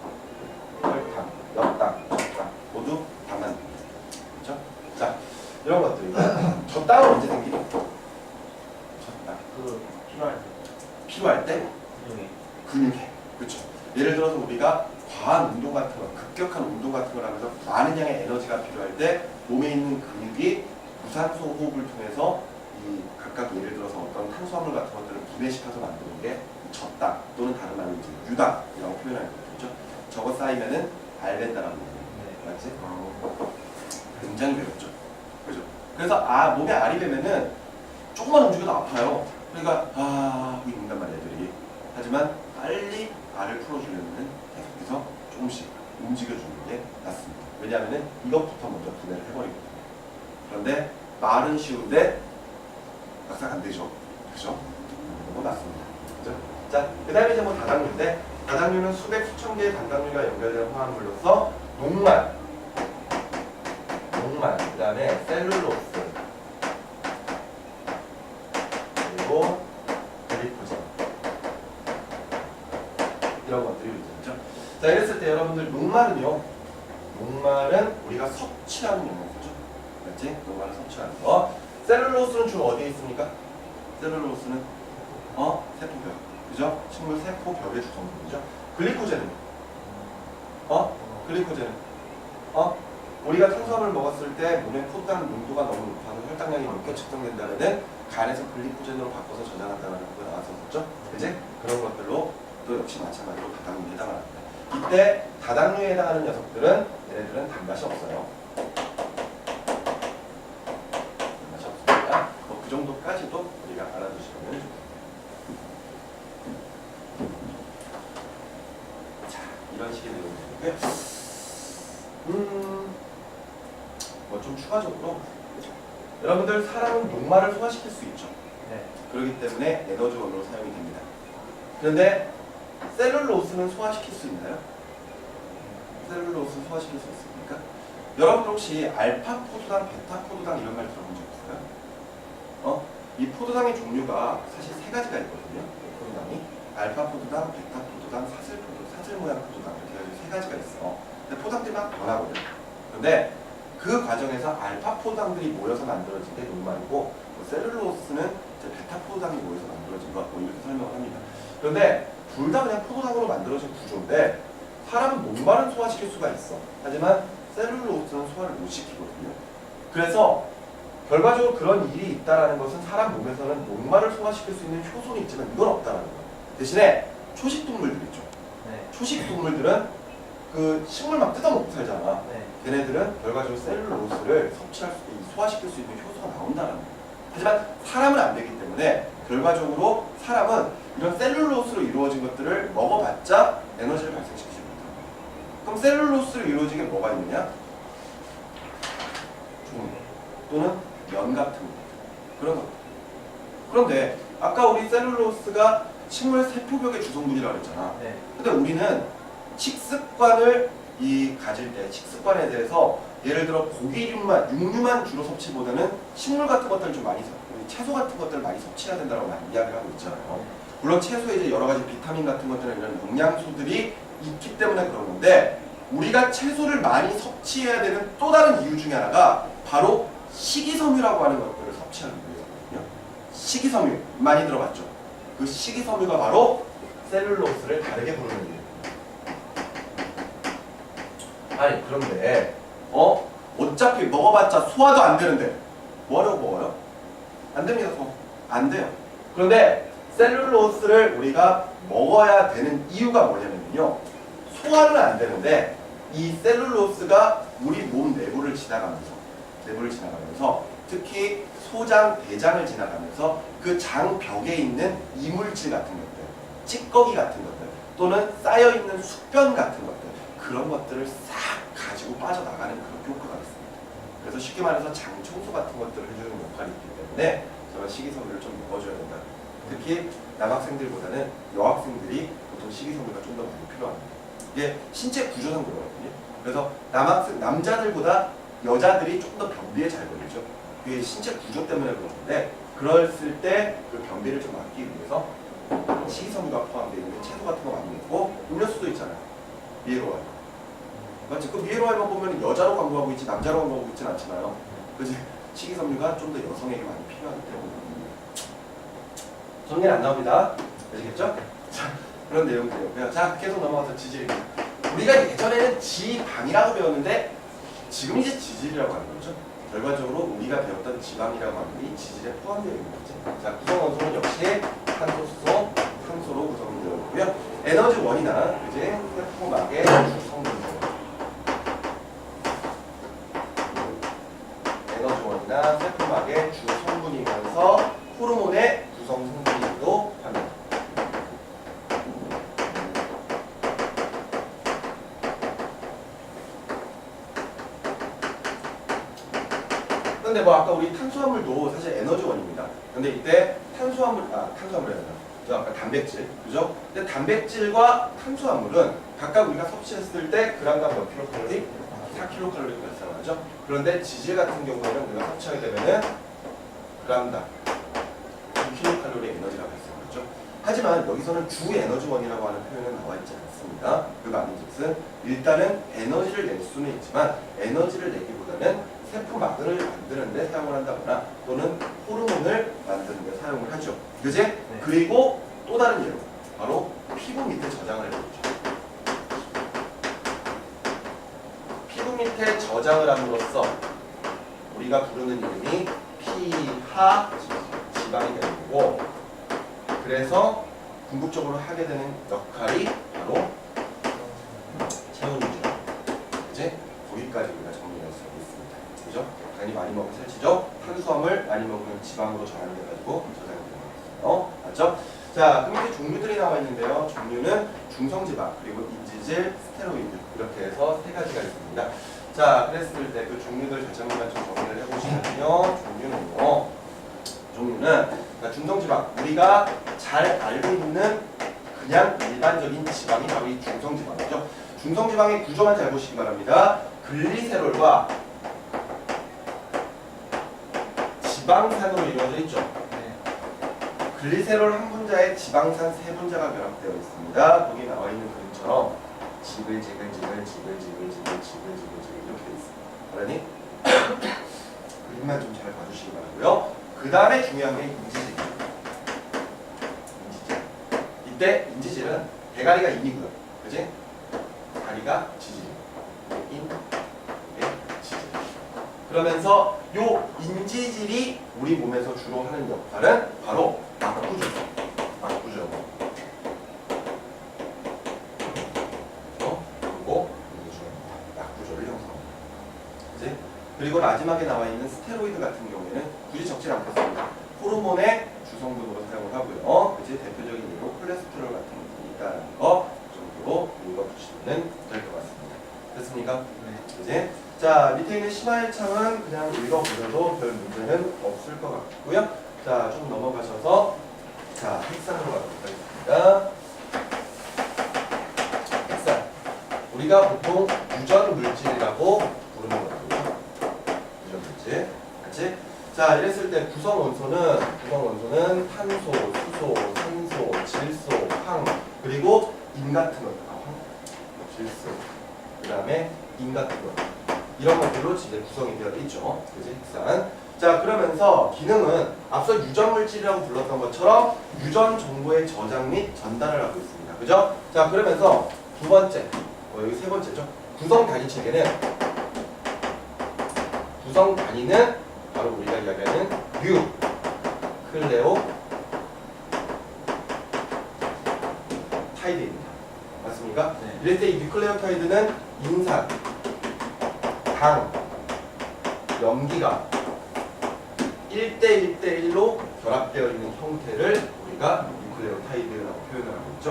설당, 엿당, 젖당 모두 당만 됩니다. 그렇죠? 자, 이런 것들이고 젖당은 언제 생기니? 젖당. 필요할 때? 근육에. 그렇죠. 예를 들어서 우리가 과한 운동 같은 거, 급격한 운동 같은 걸 하면서 많은 양의 에너지가 필요할 때 몸에 있는 근육이 무산소 호흡을 통해서 이 각각 예를 들어서 어떤 탄수화물 같은 것들을 분해시켜서 만드는 게 젖당 또는 다른 말로 이제 유당이라고 표현하는 거죠. 저거 쌓이면은 알벤다라고 얘기해요. 맞지? 굉장히 배웠죠. 그죠? 그래서 몸에 알이 배면은 조금만 움직여도 아파요. 그러니까 이 는단 말이야 애들이. 하지만 빨리 알을 풀어주려면 계속해서 조금씩 움직여주는 게 낫습니다. 왜냐하면 이것부터 먼저 분해를 해버리거든요. 그런데 말은 쉬운데 막상 안 되죠. 그죠? 이거 맞습니다. 그죠? 자, 그 다음에 이제 뭐 다당류인데, 다당류는 수백 수천 개의 단당류가 연결된 화합물로서 녹말, 그 다음에 셀룰로스, 그리고 글리코젠 이런 것들이 있죠. 자, 이랬을 때 여러분들 녹말은요, 녹말은 우리가 섭취하는 영양소죠. 맞지? 녹말은 섭취하는 거. 셀룰로스는 주로 어디에 있습니까? 셀룰로스는 세포벽, 그죠? 식물 세포벽의 구성물이죠. 글리코젠은 글리코젠은 우리가 탄수화물을 먹었을 때 몸의 포도당 농도가 너무 높아서 혈당량이 높게 측정된다면은 간에서 글리코젠으로 바꿔서 저장한다는 거 나왔었죠? 그지? 그런 것들로 또 역시 마찬가지로 다당류에 해당합니다. 이때 다당류에 해당하는 녀석들은 얘네들은 단맛이 없어요. 단맛이 없습니다. 뭐 그 정도까지도 우리가 알아두시면 좋겠습니다. 자, 이런 식의 내용이고요. 뭐 좀 추가적으로 여러분들 사람은 녹말을 소화시킬 수 있죠. 네. 그렇기 때문에 에너지원으로 사용이 됩니다. 그런데 셀룰로스는 소화시킬 수 있나요? 셀룰로스 소화시킬 수 있습니까? 여러분들 혹시 알파 포도당, 베타 포도당 이런 말 들어본 적 있어요? 이 포도당의 종류가 사실 세 가지가 있거든요. 포도당이 알파 포도당, 베타 포도당, 사슬 모양 포도당 이렇게 해가지고 세 가지가 있어. 근데 포도당들이 막 변하거든. 그런데 그 과정에서 알파 포도당들이 모여서 만들어진 게 녹말이고 셀룰로스는 이제 베타 포도당이 모여서 만들어진 것 같고 이렇게 설명을 합니다. 그런데 둘 다 그냥 포도당으로 만들어진 구조인데 사람은 녹말은 소화시킬 수가 있어. 하지만 셀룰로스는 소화를 못 시키거든요. 그래서 결과적으로 그런 일이 있다는 것은 사람 몸에서는 녹말을 소화시킬 수 있는 효소는 있지만 이건 없다는 거예요. 대신에 초식동물들 있죠. 네. 초식동물들은 그 식물 막 뜯어먹고 살잖아. 네. 걔네들은 결과적으로 셀룰로스를 소화시킬 수 있는 효소가 나온다는 거예요. 하지만 사람은 안 되기 때문에 결과적으로 사람은 이런 셀룰로스로 이루어진 것들을 먹어봤자 에너지를 발생시키지 못합니다. 그럼 셀룰로스로 이루어진 게 뭐가 있느냐? 종이 또는 면 같은 것 그런 것. 그런데 아까 우리 셀룰로스가 식물 세포벽의 주성분이라고 했잖아. 네. 근데 근데 우리는 식습관을 가질 때 식습관에 대해서 예를 들어 육류만 주로 섭취보다는 식물 같은 것들을 좀 많이 채소 같은 것들을 많이 섭취해야 된다고 많이 이야기를 하고 있잖아요. 물론 채소에 이제 여러 가지 비타민 같은 것들은 이런 영양소들이 있기 때문에 그런 건데 우리가 채소를 많이 섭취해야 되는 또 다른 이유 중에 하나가 바로 식이섬유라고 하는 것들을 섭취하는 거거든요. 식이섬유 많이 들어봤죠? 그 식이섬유가 바로 셀룰로스를 다르게 부르는 이유예요. 아니 그런데 어차피 먹어봤자 소화도 안 되는데 뭐하려고 먹어요? 안 됩니다. 안 돼요. 그런데 셀룰로스를 우리가 먹어야 되는 이유가 뭐냐면요. 소화는 안 되는데 이 셀룰로스가 우리 몸 내부를 지나가면서 특히 소장, 대장을 지나가면서 그 장벽에 있는 이물질 같은 것들, 찌꺼기 같은 것들 또는 쌓여있는 숙변 같은 것들 그런 것들을 싹 가지고 빠져나가는 그런 효과가 있습니다. 그래서 쉽게 말해서 장 청소 같은 것들을 해주는 역할이 있기 때문에 저는 식이섬유를 좀 먹어줘야 된다. 특히 남학생들보다는 여학생들이 보통 식이섬유가 좀 더 많이 필요합니다. 이게 신체 구조상 그렇거든요. 그래서 남자들보다 여자들이 조금 더 변비에 잘 걸리죠. 그게 신체 구조 때문에 그런 건데 그랬을 때 그 변비를 좀 막기 위해서 식이섬유가 포함되어 있는 채소 같은 거 많이 먹고 음료수도 있잖아요. 미에로와이. 맞지? 그 미에로와이만 보면 여자로 광고하고 있지 남자로 광고하고 있지는 않잖아요. 그래서 식이섬유가 좀 더 여성에게 많이 필요하기 때문에 정리는 안 나옵니다. 아시겠죠? 자, 그런 내용들이고요. 자, 계속 넘어가서 지질입니다. 우리가 예전에는 지방이라고 배웠는데 지금 이제 지질이라고 하는 거죠. 결과적으로 우리가 배웠던 지방이라고 하는 게 지질에 포함되어 있는 거죠. 자, 구성 원소는 역시 탄소, 수소, 탄소로 구성되어 있고요. 에너지 원이나 이제 세포막의 주성분들. 에너지 원이나 세포막의 주성분이면서 호르몬의 구성 성분이기도 합니다. 근데 뭐 아까 우리 탄수화물도 사실 에너지원입니다. 근데 이때 탄수화물이 아니라 저 아까 단백질, 그죠? 근데 단백질과 탄수화물은 각각 우리가 섭취했을 때 그람당 몇 킬로칼로리? 4킬로칼로리가 발생하죠. 그런데 지질 같은 경우에는 우리가 섭취하게 되면은 그람당 2킬로칼로리 에너지가 발생하죠. 하지만 여기서는 주 에너지원이라고 하는 표현은 나와 있지 않습니다. 그 말인즉슨 일단은 에너지를 낼 수는 있지만 에너지를 내기보다는 세포막을 만드는 데 사용을 한다거나 또는 호르몬을 만드는 데 사용을 하죠. 그지? 네. 그리고 또 다른 예로 바로 피부 밑에 저장을 해보죠. 피부 피부 밑에 저장을 함으로써 우리가 부르는 이름이 피하 지방이 되는 거고, 그래서 궁극적으로 하게 되는 역할이 바로 체온이죠. 이제 거기까지 우리가 정리할 수 있습니다. 그죠? 당연히 많이 먹은 살찌죠? 탄수화물 많이 먹으면 지방으로 전환돼가지고 저장이 되는 거예요. 맞죠? 자, 그 밑에 종류들이 나와 있는데요. 종류는 중성지방, 그리고 인지질, 스테로이드, 이렇게 해서 세 가지가 있습니다. 자, 그랬을 때 그 종류들 다시 한번 좀 정리를 해보시면요. 종류는 그러니까 중성지방, 우리가 잘 알고 있는 그냥 일반적인 지방이 바로 이 중성지방이죠. 중성지방의 구조만 잘 보시기 바랍니다. 글리세롤과 지방산으로 이루어져 있죠. 글리세롤 한 분자에 지방산 세 분자가 결합되어 있습니다. 거기 나와 있는 그림처럼 지글지글지글 이렇게 돼 있습니다. 그러니 그림만 좀 잘 봐주시기 바라고요. 그 다음에 중요한 게 인지질이죠. 인지질. 이때 인지질은 대가리가 인이고요. 그지? 다리가 지질이에요. 인, 지질. 그러면서 요 인지질이 우리 몸에서 주로 하는 역할은 바로 막구조. 그리고 막구조를 형성합니다. 그지? 그리고 마지막에 나와 있는 스테로이드 같은 경우에는 굳이 적지 않겠습니다. 호르몬의 주성분으로 사용을 하고요. 그지? 대표적인 예로 콜레스테롤 같은 것들이 있다는 거 정도로 읽어주시면 될 것 같습니다. 됐습니까? 네. 그지? 자, 밑에 있는 심화의 창은 그냥 읽어보셔도 별 문제는 없을 것 같고요. 자, 좀 넘어가셔서 자, 핵산으로 가도록 하겠습니다. 핵산. 우리가 보통 유전 물질이라고 부르는 거거든요. 유전 물질. 같이? 자, 이랬을 때 구성 원소는 탄소, 수소, 산소, 질소, 황, 그리고 인 같은 것. 질소. 그 다음에 인 같은 것. 이런 것들로 이제 구성이 되어 있죠. 그지? 핵산. 자, 그러면서 기능은 앞서 유전 물질이라고 불렀던 것처럼 유전 정보의 저장 및 전달을 하고 있습니다. 그죠? 자, 그러면서 두 번째, 여기 세 번째죠. 구성 단위 체계는 바로 우리가 이야기하는 뉴클레오타이드입니다. 맞습니까? 네. 이럴 때 이 뉴클레오타이드는 인산, 당, 염기가 1대1대1로 결합되어 있는 형태를 우리가 뉴클레오타이드라고 표현을 하고 있죠.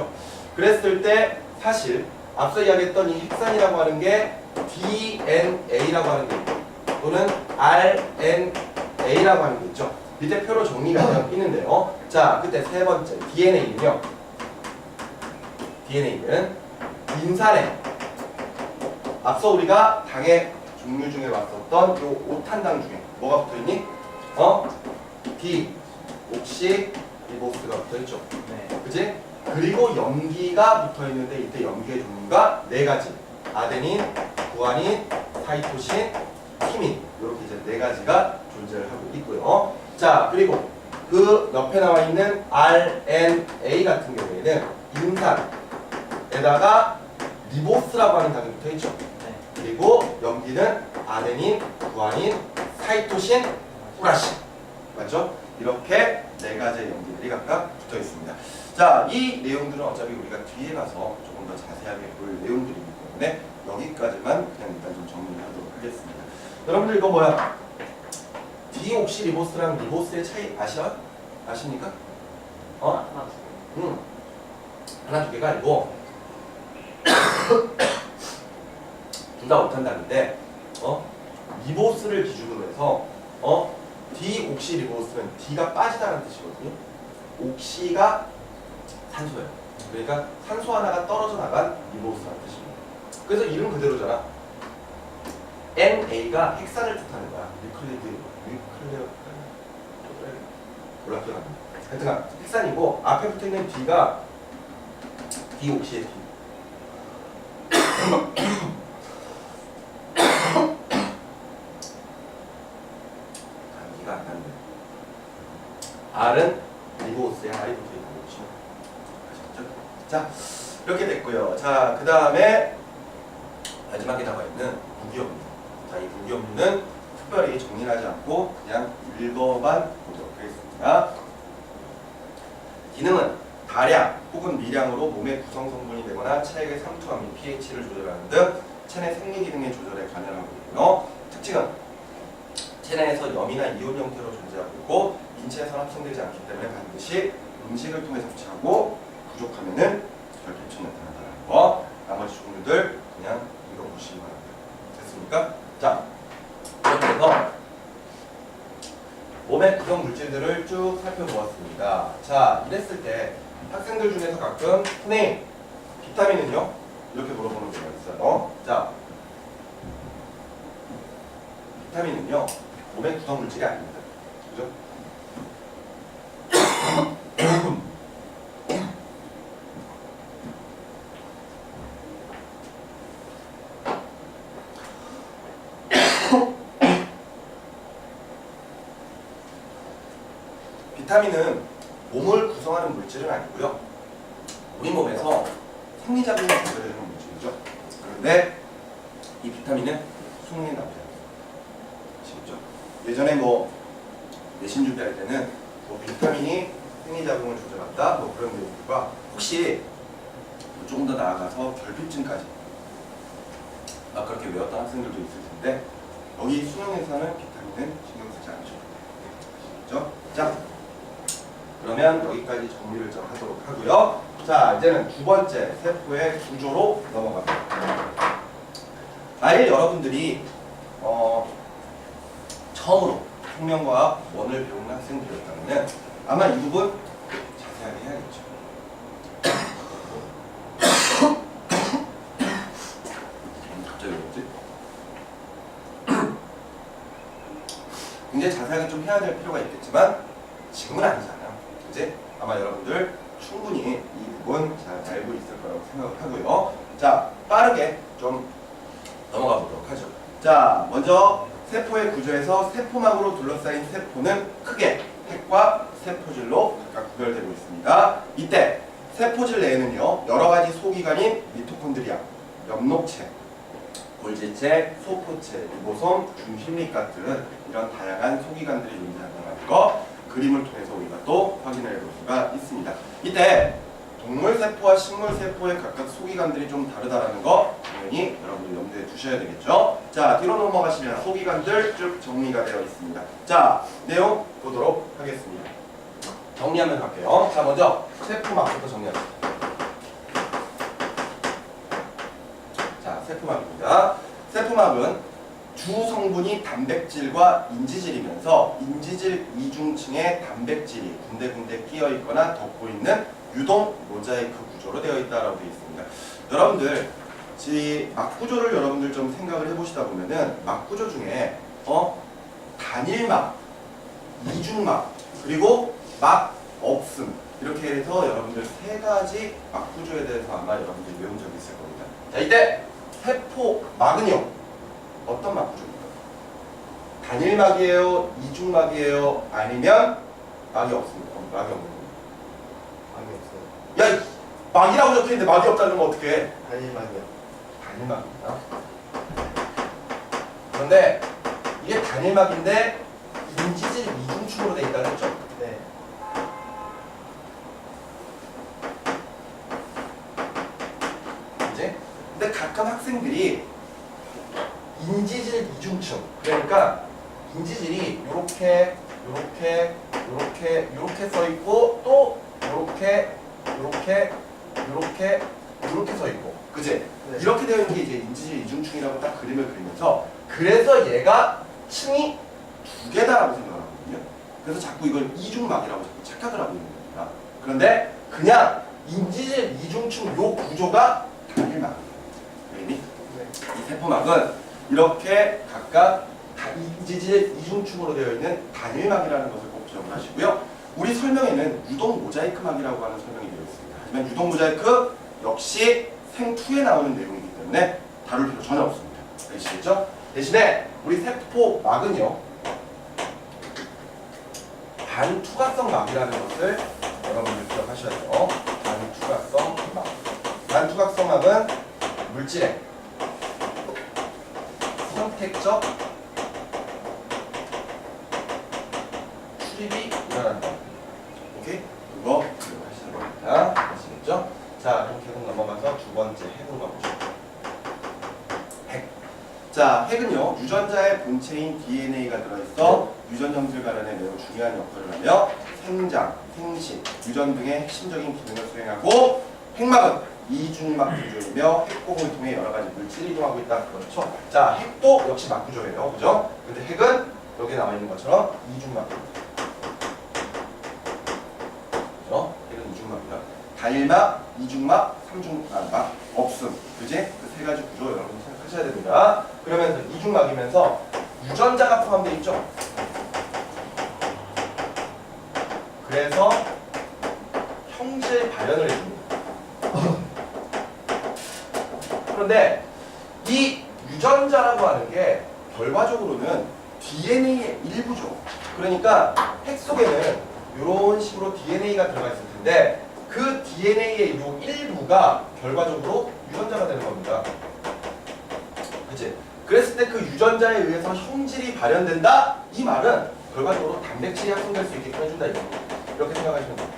그랬을 때 사실 앞서 이야기했던 이 핵산이라고 하는 게 DNA라고 하는 게 있고 또는 RNA라고 하는 게 있죠. 밑에 표로 정리가 되어 있는데요. 자, 그때 세 번째 DNA는요. DNA는 인산에 앞서 우리가 당의 종류 중에 봤었던 요 5탄당 중에 뭐가 붙어있니? D, 옥시, 리보스가 붙어있죠. 네. 그지? 그리고 염기가 붙어있는데 이때 염기의 종류가 네 가지. 아데닌, 구아닌, 사이토신, 티민. 이렇게 이제 네 가지가 존재를 하고 있고요. 자, 그리고 그 옆에 나와 있는 RNA 같은 경우에는 인산에다가 리보스라고 하는 당이 붙어있죠. 네. 그리고 염기는 아데닌, 구아닌, 사이토신, 우라신. 맞죠? 이렇게 네 가지의 염기들이 각각 붙어 있습니다. 자, 이 내용들은 어차피 우리가 뒤에 가서 조금 더 자세하게 볼 내용들이기 때문에 여기까지만 그냥 일단 좀 정리를 하도록 하겠습니다. 여러분들 이거 뭐야? 디옥시리보스랑 리보스의 차이 아십니까? 하나 두 개가 아니고 둘 다 못한다는데 리보스를 기준으로 해서 디옥시리보스는 D가 빠지다는 뜻이거든요. 옥시가 산소예요. 그러니까 산소 하나가 떨어져 나간 리보스라는 뜻입니다. 그래서 이름 그대로잖아. NA가 핵산을 뜻하는 거야. 뉴클레오 몰라 기억나. 하여튼 핵산이고 앞에 붙어있는 D가 디옥시의 D. 감기가 안 나는데. R은 리보스의 R이 붙어있는 거죠. 아셨죠? 자, 이렇게 됐고요. 자, 그 다음에 마지막 마지막에 나와 있는 무기업류. 자, 이 무기업류는 특별히 정리하지 않고 그냥 읽어만 보도록 하겠습니다. 기능은 다량 혹은 미량으로 몸의 구성 성분이 되거나 체액의 상투함 및 pH를 조절하는 등 체내 생리 기능의 조절에 관여하고 있고요. 특징은 체내에서 염이나 이온 형태로 존재하고 있고 인체에서 합성되지 않기 때문에 반드시 음식을 통해 섭취하고 부족하면은 결핍증 나타난다는 거. 나머지 종류들 그냥 읽어보시기 바랍니다. 됐습니까? 자, 이렇게 해서 몸의 구성 물질들을 쭉 살펴보았습니다. 자, 이랬을 때 학생들 중에서 가끔 선생님, 비타민은요? 이렇게 물어보는 경우가 있어요. 자, 비타민은요 몸의 구성 물질이 아닙니다. 그죠? 비타민은 몸을 구성하는 물질은 아니고요. 우리 몸에서 생리작용을 조절해주는 물질이죠. 그런데 이 비타민은 수능에 나오지 않습니다. 아시겠죠? 예전에 뭐 내신 준비할 때는 뭐 비타민이 생리작용을 조절한다 뭐 그런 내용들과 혹시 조금 더 나아가서 결핍증까지 막 그렇게 외웠던 학생들도 있을 텐데 여기 수능에서는 비타민은 신경 쓰지 않으셔도 돼요. 아시겠죠? 자, 그러면 여기까지 정리를 좀 하도록 하고요. 자, 이제는 두 번째 세포의 구조로 넘어갑니다. 만일 여러분들이 처음으로 생명과학 1을 배우는 학생들이었다면 아마 이 부분 자세하게 해야겠죠. 갑자기 왜 그러지? 굉장히 자세하게 좀 해야 될 필요가 있겠지만 지금은 아니잖아요. 이제 아마 여러분들 충분히 이 부분 잘 알고 있을 거라고 생각을 하고요. 자, 빠르게 좀 넘어가 보도록 하죠. 자, 먼저 세포의 구조에서 세포막으로 둘러싸인 세포는 크게 핵과 세포질로 각각 구별되고 있습니다. 이때 세포질 내에는요 여러 가지 소기관인 미토콘드리아, 엽록체, 골지체, 소포체, 리보솜, 중심립 같은 이런 다양한 소기관들이 존재한다는 거 그림을 통해서 우리가 또 확인해 볼 수가 있습니다. 이때 동물세포와 식물세포의 각각 소기관들이 좀 다르다는 거 당연히 여러분들 염두에 두셔야 되겠죠. 자, 뒤로 넘어가시면 소기관들 쭉 정리가 되어 있습니다. 자, 내용 보도록 하겠습니다. 정리하면 갈게요. 자, 먼저 세포막부터 정리합니다. 자, 세포막입니다. 세포막은 주 성분이 단백질과 인지질이면서 인지질 이중층에 단백질이 군데군데 끼어 있거나 덮고 있는 유동 모자이크 구조로 되어 있다라고 되어 있습니다. 여러분들 이 막 구조를 여러분들 좀 생각을 해보시다 보면은 막 구조 중에 단일막, 이중막, 그리고 막 없음 이렇게 해서 여러분들 세 가지 막 구조에 대해서 아마 여러분들이 외운 적이 있을 겁니다. 자, 이때 세포막은요 어떤 막 구조입니까? 단일막이에요? 이중막이에요? 아니면 막이 없습니까? 막이 없는 거예요. 막이 없어요. 야, 막이라고 적혀있는데 막이 없다는 건 어떻게 해? 단일막이요. 단일막입니다. 그런데 이게 단일막인데 인지질 이중축으로 되어 있다는 거죠. 네. 이제 근데 가끔 학생들이 인지질 이중층 그러니까 인지질이 요렇게 써 있고 또 요렇게 써 있고 그지? 네. 이렇게 되어 있는 게 이제 인지질 이중층이라고 딱 그림을 그리면서 그래서 얘가 층이 두 개다라고 생각을 하거든요. 그래서 자꾸 이걸 이중막이라고 자꾸 착각을 하고 있는 겁니다. 그런데 그냥 인지질 이중층 요 구조가 단일막이에요. 그림이? 네. 이 세포막은 이렇게 각각 인지질 이중축으로 되어 있는 단일막이라는 것을 꼭 기억을 하시고요. 우리 설명에는 유동 모자이크막이라고 하는 설명이 되어 있습니다. 하지만 유동 모자이크 역시 생2에 나오는 내용이기 때문에 다룰 필요 전혀 없습니다. 아시겠죠? 대신에 우리 세포막은요 반투각성 막이라는 것을 여러분들 기억하셔야 돼요. 반투각성 막. 반투각성 막은 물질에 선택적 출입이 일어난다. 오케이? 그거 기억하시는 겁니다. 아시겠죠? 자, 그럼 계속 넘어가서 두 번째 핵으로 가보죠. 핵. 자, 핵은요, 유전자의 본체인 DNA가 들어있어 유전 형질 발현에 매우 중요한 역할을 하며 생장, 생식, 유전 등의 핵심적인 기능을 수행하고, 핵막은 이중막 구조이며 핵공을 통해 여러 가지 물질이 이동하고 있다. 그렇죠? 자, 핵도 역시 막 구조예요. 그죠? 근데 핵은 여기 나와 있는 것처럼 이중막 구조. 그죠? 핵은 이중막이다. 단일막, 이중막, 삼중막 없음. 그지? 그 세 가지 구조 여러분 생각하셔야 됩니다. 그러면서 이중막이면서 유전자가 포함되어 있죠? 그래서 형질 발현을 해줍니다. 그런데 이 유전자라고 하는 게 결과적으로는 DNA의 일부죠. 그러니까 핵 속에는 이런 식으로 DNA가 들어가 있을 텐데 그 DNA의 이 일부가 결과적으로 유전자가 되는 겁니다. 그치? 그랬을 때 그 유전자에 의해서 형질이 발현된다? 이 말은 결과적으로 단백질이 합성될 수 있게끔 해준다 이거. 이렇게 생각하시면 돼요.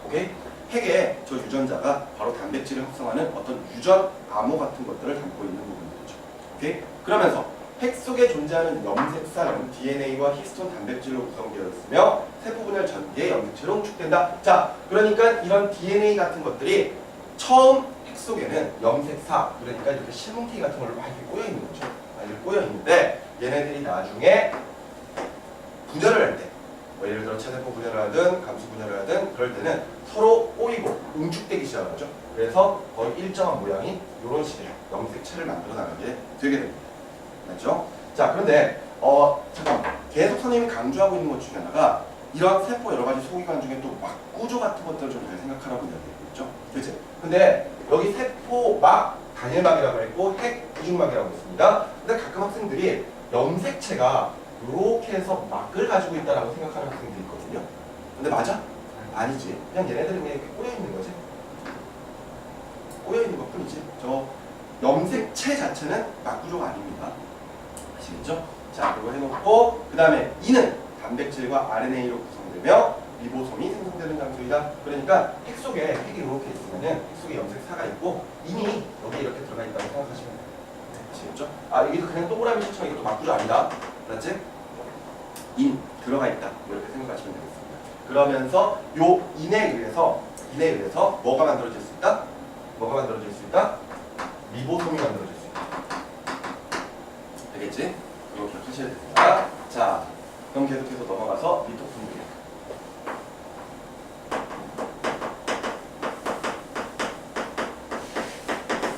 오케이? 핵의 저 유전자가 바로 단백질을 합성하는 어떤 유전 암호 같은 것들을 담고 있는 부분이죠. 오케이? 그러면서 핵 속에 존재하는 염색산은 DNA와 히스톤 단백질로 구성되어 있으며 세포 분열 전개의 염색체로 응축된다. 자, 그러니까 이런 DNA 같은 것들이 처음 핵 속에는 염색사, 그러니까 이렇게 실뭉탱이 같은 걸로 막 이렇게 꼬여 있는 거죠. 이렇게 꼬여 있는데 얘네들이 나중에 분열을 할 때, 뭐 예를 들어 체세포 분열을 하든 감수 분열을 하든 그럴 때는 서로 꼬이고 응축되기 시작하죠. 그래서 거의 일정한 모양이 이런 식의 염색체를 만들어 나가게 되게 됩니다. 맞죠? 자, 그런데 잠깐만, 계속 선생님이 강조하고 있는 것 중에 하나가 이런 세포 여러 가지 소기관 중에 또 막 구조 같은 것들을 좀 잘 생각하라고 이야기하고 있죠. 그치? 근데 여기 세포 막 단일막이라고 했고 핵 이중막이라고 했습니다. 근데 가끔 학생들이 염색체가 이렇게 해서 막을 가지고 있다라고 생각하는 학생들이 있거든요. 근데 맞아? 아니지. 그냥 얘네들은 그냥 이렇게 꼬여 있는 거지. 꼬여 있는 것 뿐이지. 저 염색체 자체는 막 구조가 아닙니다. 아시겠죠? 자, 그거 해놓고 그 다음에 이는 단백질과 RNA로 구성되며 리보솜이 생성되는 장소이다. 그러니까 핵 속에 핵이 이렇게 있으면은 핵 속에 염색사가 있고 인이 여기 이렇게 들어가 있다고 생각하시면 돼요. 아시겠죠? 아, 여기도 그냥 동그라미 시청 이것도 막 구조 아니다. 맞지? 인 들어가 있다. 이렇게 생각하시면 되겠습니다. 그러면서 요 인에 의해서 뭐가 만들어질 수 있다? 뭐가 만들어질 수 있다? 리보솜이 만들어질 수 있다. 알겠지? 그거 기억하셔야 됩니다. 자, 그럼 계속해서 넘어가서 미토콘드리아.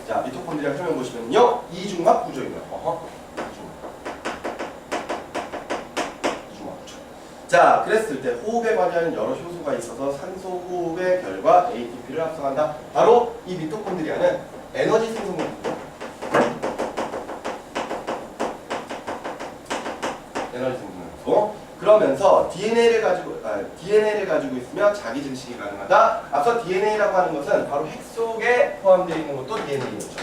자, 미토콘드리아 설명 보시면요, 이중막 구조입니다. 이중막 구조. 자, 그랬을 때 호흡에 관여하는 여러 효소가 있어서 산소 호흡의 결과 ATP를 합성한다. 바로 이 미토콘드리아는 에너지 생성물이죠. 에너지 생성물이고, 그러면서 DNA를 가지고 있으며 자기 증식이 가능하다. 앞서 DNA라고 하는 것은 바로 핵 속에 포함되어 있는 것도 DNA였죠.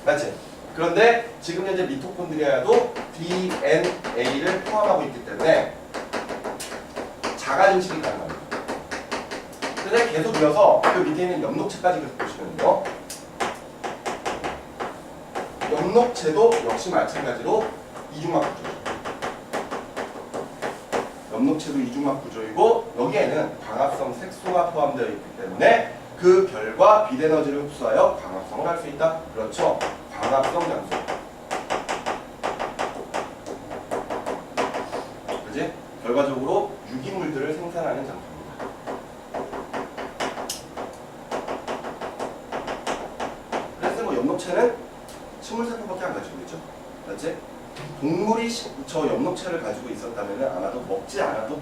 맞지? 그런데 지금 현재 미토콘드리아도 DNA를 포함하고 있기 때문에 자가 증식이 가능합니다. 근데 계속 이어서 그 밑에 있는 엽록체까지 계속 보시면요, 엽록체도 역시 마찬가지로 이중막 구조죠. 엽록체도 이중막 구조이고 여기에는 광합성 색소가 포함되어 있기 때문에 그 결과 빛에너지를 흡수하여 광합성을 할 수 있다. 그렇죠. 광합성 장소. 그지? 결과적으로 유기물들을 생산하는 장소입니다. 그래서 뭐 엽록체는 식물세포밖에 안 가지고 있죠. 맞지? 동물이 저 엽록체를 가지고 있었다면 아마도 먹지 않아도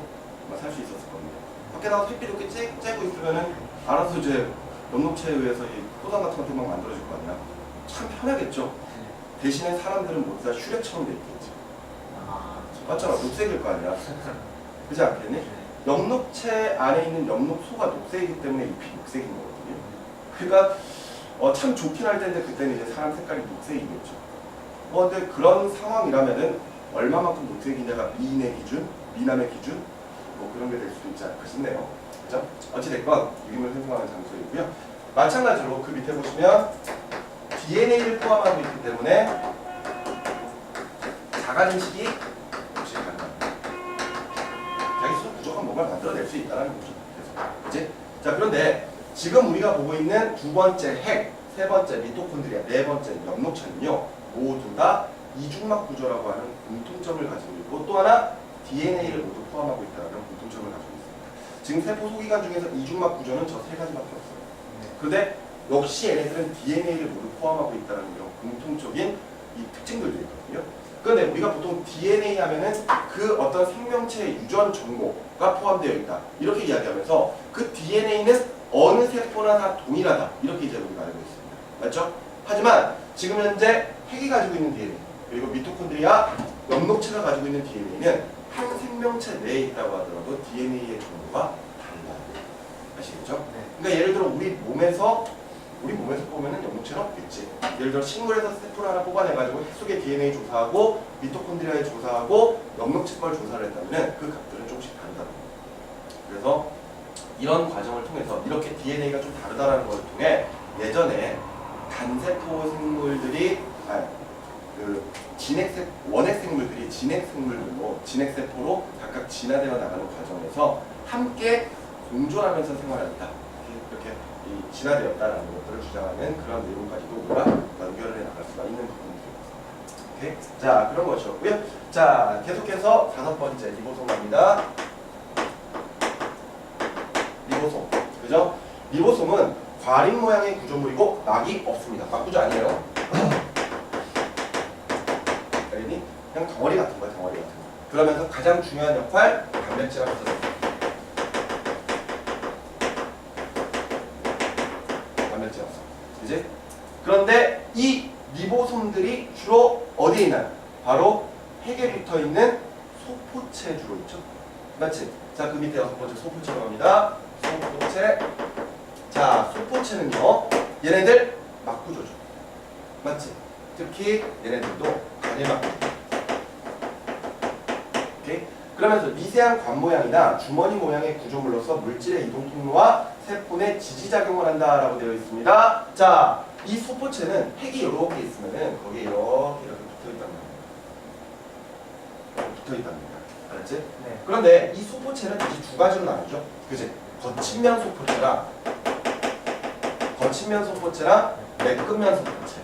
살 수 있었을 겁니다. 밖에 나가서 햇빛 이렇게 쬐고 있으면은 알아서 이제 엽록체에 의해서 이 포장 같은 것도 막 만들어질 거 아니야. 참 편하겠죠. 대신에 사람들은 모두 다 슈렉처럼 돼 있겠지. 맞잖아. 녹색일 거 아니야. 그렇지 않겠니? 엽록체 안에 있는 엽록소가 녹색이기 때문에 잎이 녹색인 거거든요. 그러니까 참 좋긴 할 텐데 그때는 이제 사람 색깔이 녹색이겠죠. 근데 그런 상황이라면은 얼마만큼 녹색이냐가 미인의 기준, 미남의 기준 뭐 그런 게 될 수도 있지 않을까 싶네요. 그죠? 어찌됐건 유기물 생성하는 장소이고요. 마찬가지로 그 밑에 보시면 DNA를 포함하고 있기 때문에 자가 증식이 역시 가능합니다. 자기 스스로 무조건 뭔가를 만들어낼 수 있다는 거죠. 그치? 자, 그런데 지금 우리가 보고 있는 두 번째 핵, 세 번째 미토콘드리아, 네 번째 엽록체는요 모두 다 이중막 구조라고 하는 공통점을 가지고 있고 또 하나 DNA를 모두 포함하고 있다는 공통점을 가지고 있습니다. 지금 세포 소기관 중에서 이중막 구조는 저 세 가지밖에 없어요. 그런데 역시 얘네들은 DNA를 모두 포함하고 있다는 이런 공통적인 이 특징들도 있거든요. 그런데 우리가 보통 DNA 하면은 그 어떤 생명체의 유전 정보가 포함되어 있다 이렇게 이야기하면서 그 DNA는 어느 세포나 다 동일하다 이렇게 이제 우리가 알고 있습니다. 맞죠? 하지만 지금 현재 핵이 가지고 있는 DNA 그리고 미토콘드리아 엽록체가 가지고 있는 DNA는 한 생명체 내에 있다고 하더라도 DNA의 정보가 달라요. 아시겠죠? 그러니까 예를 들어 우리 몸에서 보면은 엽록체는 없겠지. 예를 들어 식물에서 세포를 하나 뽑아내가지고 핵 속의 DNA 조사하고 미토콘드리아에 조사하고 엽록체 걸 조사를 했다면 그 값들은 조금씩 다르다는 거예요. 그래서 이런 과정을 통해서 이렇게 DNA가 좀 다르다는 것을 통해 예전에 단세포 생물들이 원핵 생물들이 진핵 생물들로 진핵세포로 각각 진화되어 나가는 과정에서 함께 공존하면서 생활했다. 이렇게 진화되었다라는 것들을 주장하는 그런 내용까지도 우리가 연결해 나갈 수가 있는 부분들입니다. 오케이? 자, 그런 것이었고요. 자, 계속해서 다섯 번째 리보솜 갑니다. 리보솜, 그죠? 리보솜은 과립 모양의 구조물이고 막이 없습니다. 막 구조 아니에요. 그냥 덩어리 같은 거야, 덩어리 같은 거. 그러면서 가장 중요한 역할, 단백질하고 있어요. 단백질하고. 그지? 그런데 이 리보솜들이 주로 어디에 있나요? 바로 핵에 붙어 있는 소포체에 주로 있죠. 맞지? 자, 그 밑에 여섯 번째 소포체로 갑니다. 소포체. 자, 소포체는요, 얘네들 막구조죠. 맞지? 특히 얘네들도 간의 막구조. 오케이? 그러면서 미세한 관 모양이나 주머니 모양의 구조물로서 물질의 이동 통로와 세포 내 지지작용을 한다라고 되어 있습니다. 자, 이 소포체는 핵이 이렇게 있으면은 거기에 이렇게 붙어 있단 말이에요. 붙어 있단 말이야. 알았지? 네. 그런데 이 소포체는 다시 두 가지로 나누죠. 그지? 거친면 소포체랑 매끈면 소포체.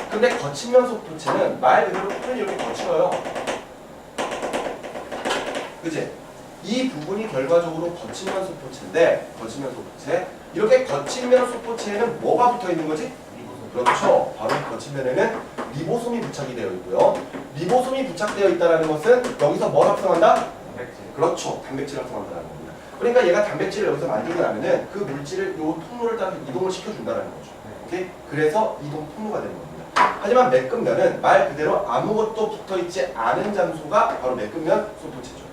근데 거친면 소포체는 말 그대로 표현이 이렇게 거칠어요. 그지? 이 부분이 결과적으로 거친면 소포체인데, 거친면 소포체. 이렇게 거친면 소포체에는 뭐가 붙어 있는 거지? 그렇죠. 바로 거친면에는 리보솜이 부착이 되어 있고요. 리보솜이 부착되어 있다는 것은 여기서 뭘 합성한다? 단백질. 그렇죠. 단백질을 합성한다는 겁니다. 그러니까 얘가 단백질을 여기서 만들고 나면은 그 물질을 이 통로를 따라서 이동을 시켜준다는 거죠. 오케이? 그래서 이동 통로가 되는 겁니다. 하지만 매끈면은 말 그대로 아무것도 붙어있지 않은 장소가 바로 매끈면 소포체죠.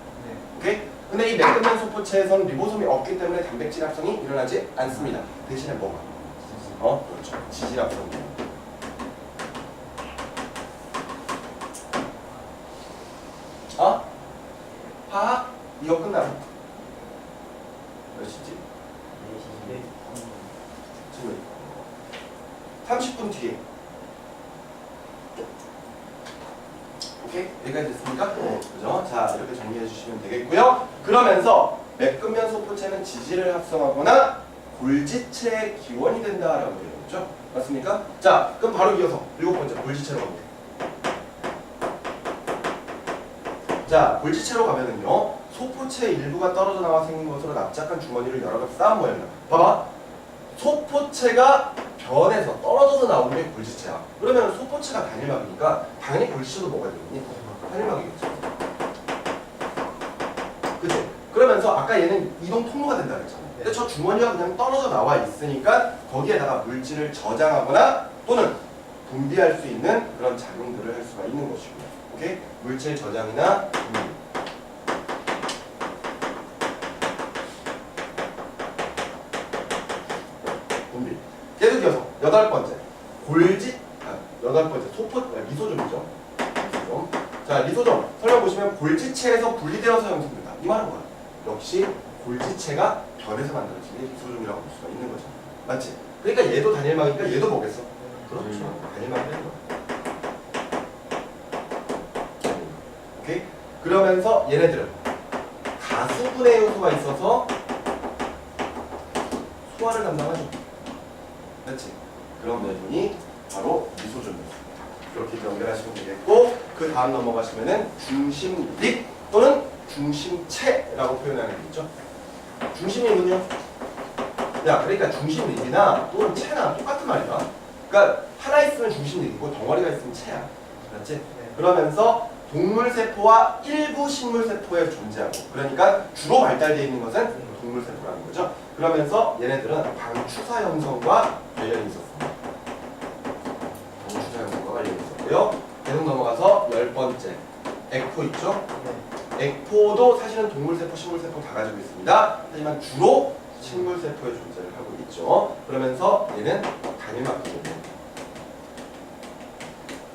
오케이? 근데 이 매끈면 소포체에서는 리보솜이 없기 때문에 단백질 합성이 일어나지 않습니다. 대신에 뭐가? 그렇죠. 지질 합성이. 화학? 이거 끝나면 몇 시지? 지금 30분 뒤에. 오케이? 여기까지 됐습니까? 그죠? 자, 이렇게 정리해 주시면 되겠고요. 그러면서 매끈면 소포체는 지질을 합성하거나 골지체의 기원이 된다라고 되어 있죠. 맞습니까? 자, 그럼 바로 이어서 일곱 번째 골지체로 갑니다. 자, 골지체로 가면은요, 소포체의 일부가 떨어져 나와 생긴 것으로 납작한 주머니를 여러 개 쌓은 모양이다. 봐봐. 소포체가 변해서 떨어져서 나오는 게 골지체야. 그러면 소포체가 단일막이니까 당연히 골지체도 뭐가 되겠니? 단일막이겠죠. 그치? 그러면서 아까 얘는 이동 통로가 된다 그랬잖아. 근데 저 주머니가 그냥 떨어져 나와 있으니까 거기에다가 물질을 저장하거나 또는 분비할 수 있는 그런 작용들을 할 수가 있는 것이고요. 오케이? 물질 저장이나 분비. 여덟 번째 여덟 번째 리소좀이죠. 리소좀. 자, 리소좀 설명 보시면 골지체에서 분리되어서 형성된다. 이 말은 뭐야? 역시 골지체가 변해서 만들어진 게 리소좀이라고 볼 수가 있는 거죠. 맞지? 그러니까 얘도 단일막이니까 얘도 뭐겠어? 그렇죠. 단일막이 되는 거야. 오케이? 그러면서 얘네들은 다수분의 요소가 있어서 소화를 담당하죠. 맞지? 그런 부분이 바로 리소좀입니다. 이렇게 연결하시면 되겠고, 그 다음 넘어가시면은 중심립 또는 중심체라고 표현하는 게 있죠. 중심립은요? 야, 그러니까 중심립이나 또는 체나 똑같은 말이야. 그러니까 하나 있으면 중심립이고 덩어리가 있으면 체야. 맞지? 그러면서 동물세포와 일부 식물세포에 존재하고, 그러니까 주로 발달되어 있는 것은 동물세포라는 거죠. 그러면서 얘네들은 방추사 형성과 관련이 있었습니다. 방추사 형성과 관련이 있었고요. 계속 넘어가서 10번째 액포 있죠? 액포도 사실은 동물세포, 식물세포 다 가지고 있습니다. 하지만 주로 식물세포의 존재를 하고 있죠. 그러면서 얘는 단일막 구조입니다.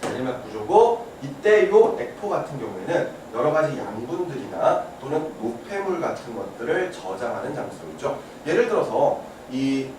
단일막 구조고, 이때 요 액포 같은 경우에는 여러 가지 양분들이나 또는 노폐물 같은 것들을 저장하는 장소이죠. 예를 들어서 이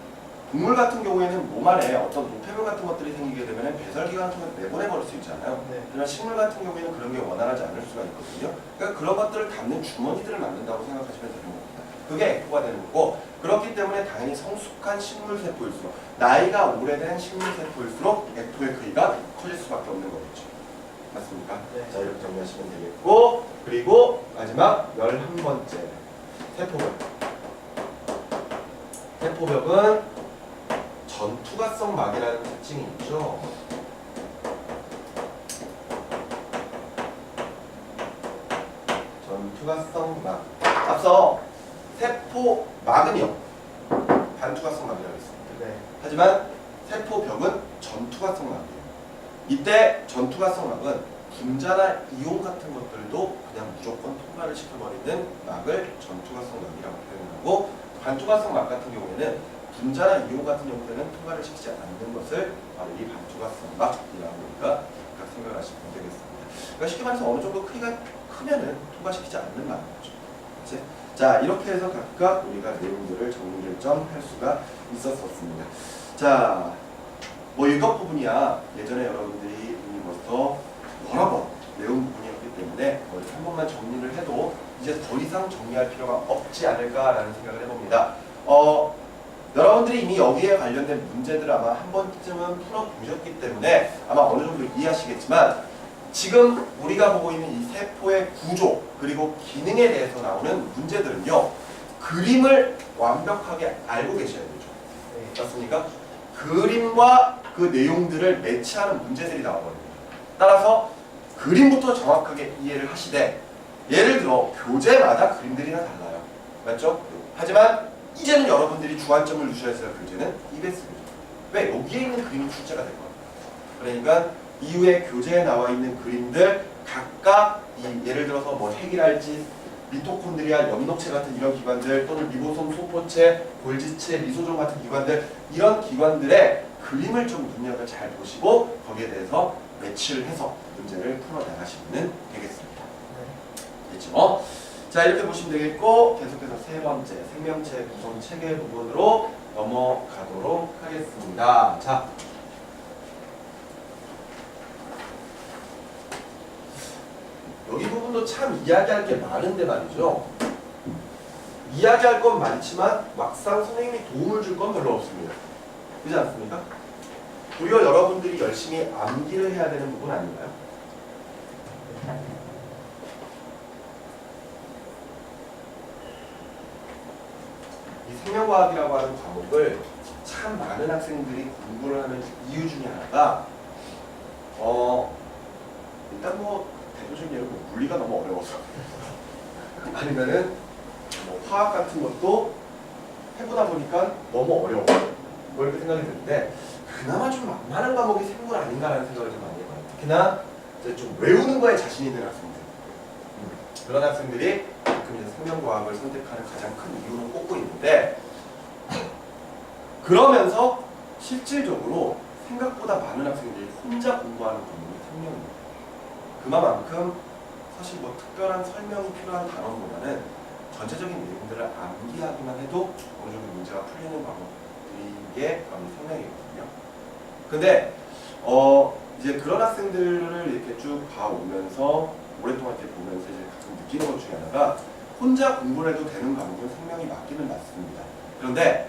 동물 같은 경우에는 몸 안에 어떤 노폐물 같은 것들이 생기게 되면 배설기관을 통해서 내보내버릴 수 있잖아요. 하지만 식물 같은 경우에는 그런 게 원활하지 않을 수가 있거든요. 그러니까 그런 것들을 담는 주머니들을 만든다고 생각하시면 되는 겁니다. 그게 액포가 되는 거고, 그렇기 때문에 당연히 성숙한 식물세포일수록, 나이가 오래된 식물세포일수록 액포의 크기가 커질 수밖에 없는 거겠죠. 맞습니까? 네. 자, 이렇게 정리하시면 되겠고, 그리고 마지막 11번째 세포벽. 세포벽은 전투가성 막이라는 특징이 있죠. 전투가성 막. 앞서 세포막은요, 반투가성 막이라고 했습니다. 네. 하지만 세포벽은 전투가성 막이에요. 이때 전투가성 막은 분자나 이온 같은 것들도 그냥 무조건 통과를 시켜버리는 막을 전투가성 막이라고 표현하고, 반투가성 막 같은 경우에는 분자나 이온 같은 경우에는 통과를 시키지 않는 것을 바로 이 반투가성 막이라고 우리가 각각 생각하시면 되겠습니다. 그러니까 쉽게 말해서 어느 정도 크기가 크면은 통과시키지 않는 막인 거죠. 그렇지? 자, 이렇게 해서 각각 우리가 내용들을 정리를 좀 할 수가 있었습니다. 자, 뭐 이것 부분이야 예전에 여러분들이 이미 벌써 여러 번 외운 부분이었기 때문에 뭐 한 번만 정리를 해도 이제 더 이상 정리할 필요가 없지 않을까라는 생각을 해봅니다. 여러분들이 이미 여기에 관련된 문제들을 아마 한 번쯤은 풀어보셨기 때문에 아마 어느 정도 이해하시겠지만, 지금 우리가 보고 있는 이 세포의 구조 그리고 기능에 대해서 나오는 문제들은요, 그림을 완벽하게 알고 계셔야 되죠. 맞습니까? 그림과 그 내용들을 매치하는 문제들이 나와버립니다. 따라서 그림부터 정확하게 이해를 하시되, 예를 들어 교재마다 그림들이나 달라요. 맞죠? 하지만 이제는 여러분들이 주안점을 두셔야 할 교재는 EBS입니다. 왜? 여기에 있는 그림이 출제가 될 거예요. 그러니까 이후에 교재에 나와 있는 그림들 각각 예를 들어서 뭐 핵이랄지 미토콘드리아, 엽록체 같은 이런 기관들, 또는 리보솜, 소포체, 골지체, 리소좀 같은 기관들, 이런 기관들의 그림을 좀 눈여겨 잘 보시고 거기에 대해서 매치를 해서 문제를 풀어나가시면 되겠습니다. 됐죠? 자, 이렇게 보시면 되겠고, 계속해서 세 번째 생명체 구성 체계 부분으로 넘어가도록 하겠습니다. 자, 여기 부분도 참 이야기할 게 많은데 말이죠. 이야기할 건 많지만 막상 선생님이 도움을 줄 건 별로 없습니다. 그렇지 않습니까? 오히려 여러분들이 열심히 암기를 해야 되는 부분 아닌가요? 이 생명과학이라고 하는 과목을 참 많은 학생들이 공부를 하는 이유 중에 하나가 일단 뭐 대표적인 예로 물리가 너무 어려워서 아니면은 뭐 화학 같은 것도 해보다 보니까 너무 어려워 뭐 이렇게 생각이 드는데, 그나마 좀 만만한 과목이 생물 아닌가라는 생각을 좀 많이 해봐요. 특히나 이제 좀 외우는 거에 자신 있는 학생들, 그런 학생들이 가끔 이제 생명과학을 선택하는 가장 큰 이유로 꼽고 있는데, 그러면서 실질적으로 생각보다 많은 학생들이 혼자 공부하는 과목이 생명입니다. 그만큼 사실 뭐 특별한 설명이 필요한 단원보다는 전체적인 내용들을 암기하기만 해도 어느 정도 문제가 풀리는 과목들이 바로 생명이거든요. 근데 이제 그런 학생들을 이렇게 쭉 봐오면서 오랫동안 이렇게 보면서 이제 가끔 느끼는 것 중에 하나가 혼자 공부를 해도 되는 과목은 생명이 맞기는 맞습니다. 그런데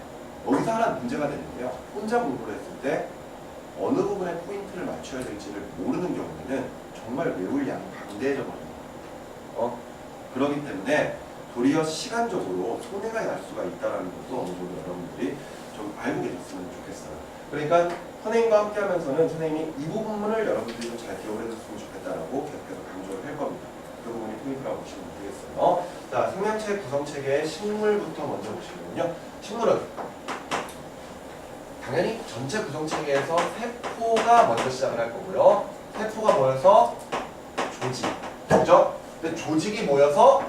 여기서 하나 문제가 되는데요. 혼자 공부를 했을 때 어느 부분에 포인트를 맞춰야 될지를 모르는 경우에는 정말 외울 양이 방대해져 버립니다. 그렇기 때문에 도리어 시간적으로 손해가 날 수가 있다는 것도 어느 정도 여러분들이 좀 알고 계셨으면 좋겠어요. 그러니까 선생님과 함께 하면서는 선생님이 이 부분을 여러분들이 좀 잘 기억을 해줬으면 좋겠다라고 계속해서 강조를 할 겁니다. 그 부분이 포인트라고 보시면 되겠어요. 자, 생명체 구성체계의 식물부터 먼저 보시면요. 식물은 당연히 전체 구성체계에서 세포가 먼저 시작을 할 거고요. 세포가 모여서 조직, 그죠? 근데 조직이 모여서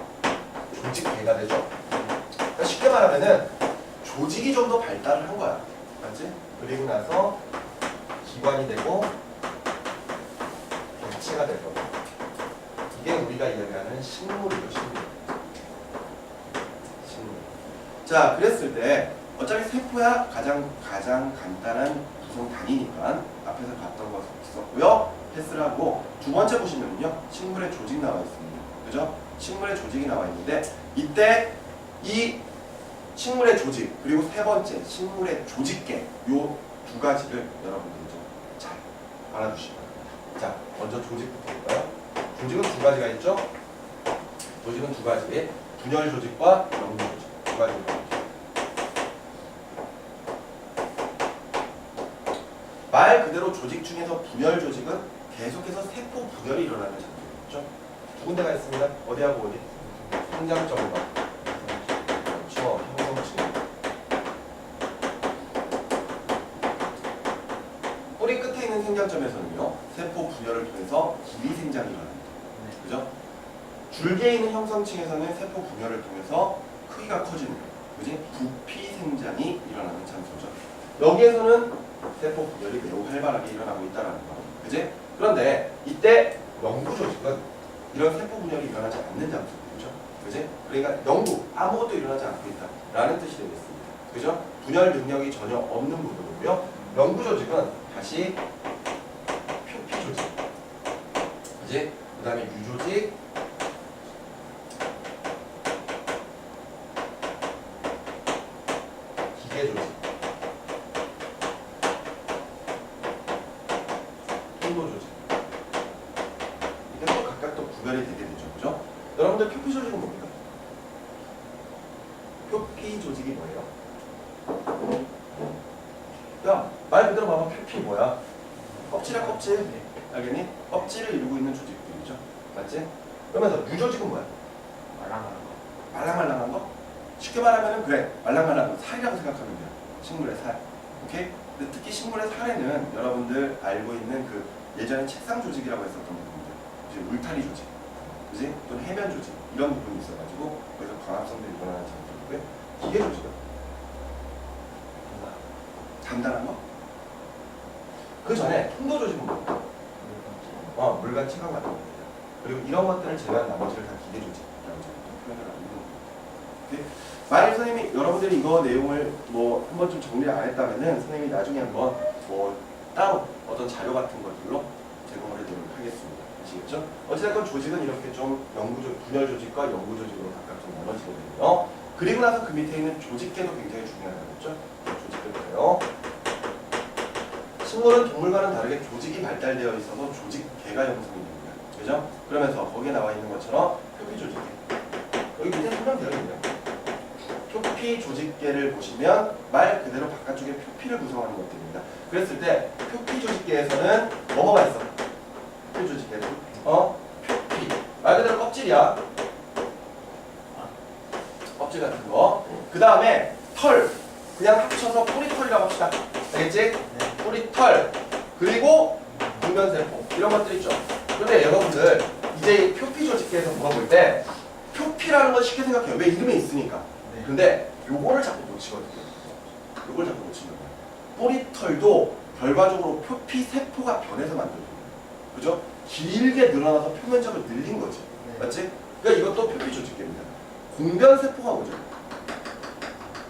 조직계가 되죠. 그러니까 쉽게 말하면은 조직이 좀 더 발달을 한 거야, 맞지? 그리고 나서 기관이 되고 객체가 될 거고. 이게 우리가 이야기하는 식물이죠, 식물. 자, 그랬을 때 어차피 세포야 가장 간단한 구성 단위니까 앞에서 봤던 거 있었고요. 패스를 하고 두 번째 보시면요, 식물의 조직 나와 있습니다. 그죠? 식물의 조직이 나와 있는데 이때 이 식물의 조직 그리고 세 번째 식물의 조직계 요 두 가지를 여러분들이 좀 잘 알아두시기 바랍니다. 자, 먼저 조직부터 볼까요? 조직은 두 가지가 있죠? 조직은 두 가지. 분열 조직과 영구 조직 두 가지입니다. 말 그대로 조직 중에서 분열 조직은 계속해서 세포 분열이 일어나는 장소죠. 두 군데가 있습니다. 어디하고 어디? 성장점과 그렇죠. 형성층. 뿌리 끝에 있는 생장점에서는요, 세포 분열을 통해서 기위 생장이 일어납니다. 그죠? 줄기에 있는 형성층에서는 세포 분열을 통해서 크기가 커지는 거예요. 그지? 부피 생장이 일어나는 장소죠. 여기에서는 세포 분열이 매우 활발하게 일어나고 있다는 거. 그지? 그런데 이때 영구 조직은 이런 세포 분열이 일어나지 않는 장소죠. 그지? 그러니까 영구, 아무것도 일어나지 않고 있다라는 뜻이 되겠습니다. 그죠? 분열 능력이 전혀 없는 부분이고요. 영구 조직은 다시 표피 조직. 그지? 그 다음에 유조직, 기계 조직, 통로 조직. 이게 또 각각 또 구별이 되게 되죠. 그죠? 여러분들 표피 조직은 뭡니까? 표피 조직이 뭐예요? 야, 말 그대로 봐봐. 표피 뭐야? 껍질이야, 껍질. 알겠니? 껍질을 이루고 있는 조직들이죠. 맞지? 그러면서 유조직은 뭐야? 말랑말랑. 말랑말랑한 거? 쉽게 말하면 그래, 말랑말랑한 거 살이라고 생각하면 돼요. 식물의 살. 오케이? 근데 특히 식물의 살에는 여러분들 알고 있는 그 예전에 책상 조직이라고 했었던 부분들, 이제 울타리 조직, 그지? 또는 해면 조직 이런 부분이 있어가지고 거기서 광합성들이 일어나는 장소고요. 기계 조직은 단단한 거? 그 전에 통로 조직은 뭐야? 물과 체감 같은 겁니다. 그리고 이런 것들을 제외한 나머지를 다 기계 조직이라고 표현을 하는 겁니다. 만약 선생님이 여러분들이 이거 내용을 뭐 한번 좀 정리를 안 했다면은 선생님이 나중에 한번 뭐 따로 어떤 자료 같은 것들로 제공을 해드리도록 하겠습니다. 아시겠죠? 어찌됐건 조직은 이렇게 좀 분열 조직과 영구 조직으로 각각 좀 나눠지거든요. 그리고 나서 그 밑에 있는 조직계도 굉장히 중요하다고 했죠? 조직을 봐요. 식물은 동물과는 다르게 조직이 발달되어 있어서 조직계가 형성이 됩니다. 그죠? 그러면서 거기에 나와 있는 것처럼 표피 조직계. 여기 밑에 설명되어 있네요. 표피 조직계를 보시면 말 그대로 바깥쪽에 표피를 구성하는 것들입니다. 그랬을 때 표피 조직계에서는 뭐가 있어? 표피 조직계는 표피. 말 그대로 껍질이야. 껍질 같은 거. 그 다음에 털. 그냥 합쳐서 뿌리털이라고 합시다. 알겠지? 네. 뿌리털. 그리고 분변세포. 이런 것들 있죠. 그런데 여러분들 이제 표피 조직계에서 물어볼 때 표피라는 건 쉽게 생각해요. 왜 이름에 있으니까. 네. 근데 요거를 자꾸 놓치거든요. 요걸 자꾸 놓치는 거예요. 꼬리털도 결과적으로 표피 세포가 변해서 만들어져요. 그죠? 길게 늘어나서 표면적을 늘린 거지. 네. 맞지? 그러니까 이것도 표피 조직계입니다. 공변 세포가 뭐죠?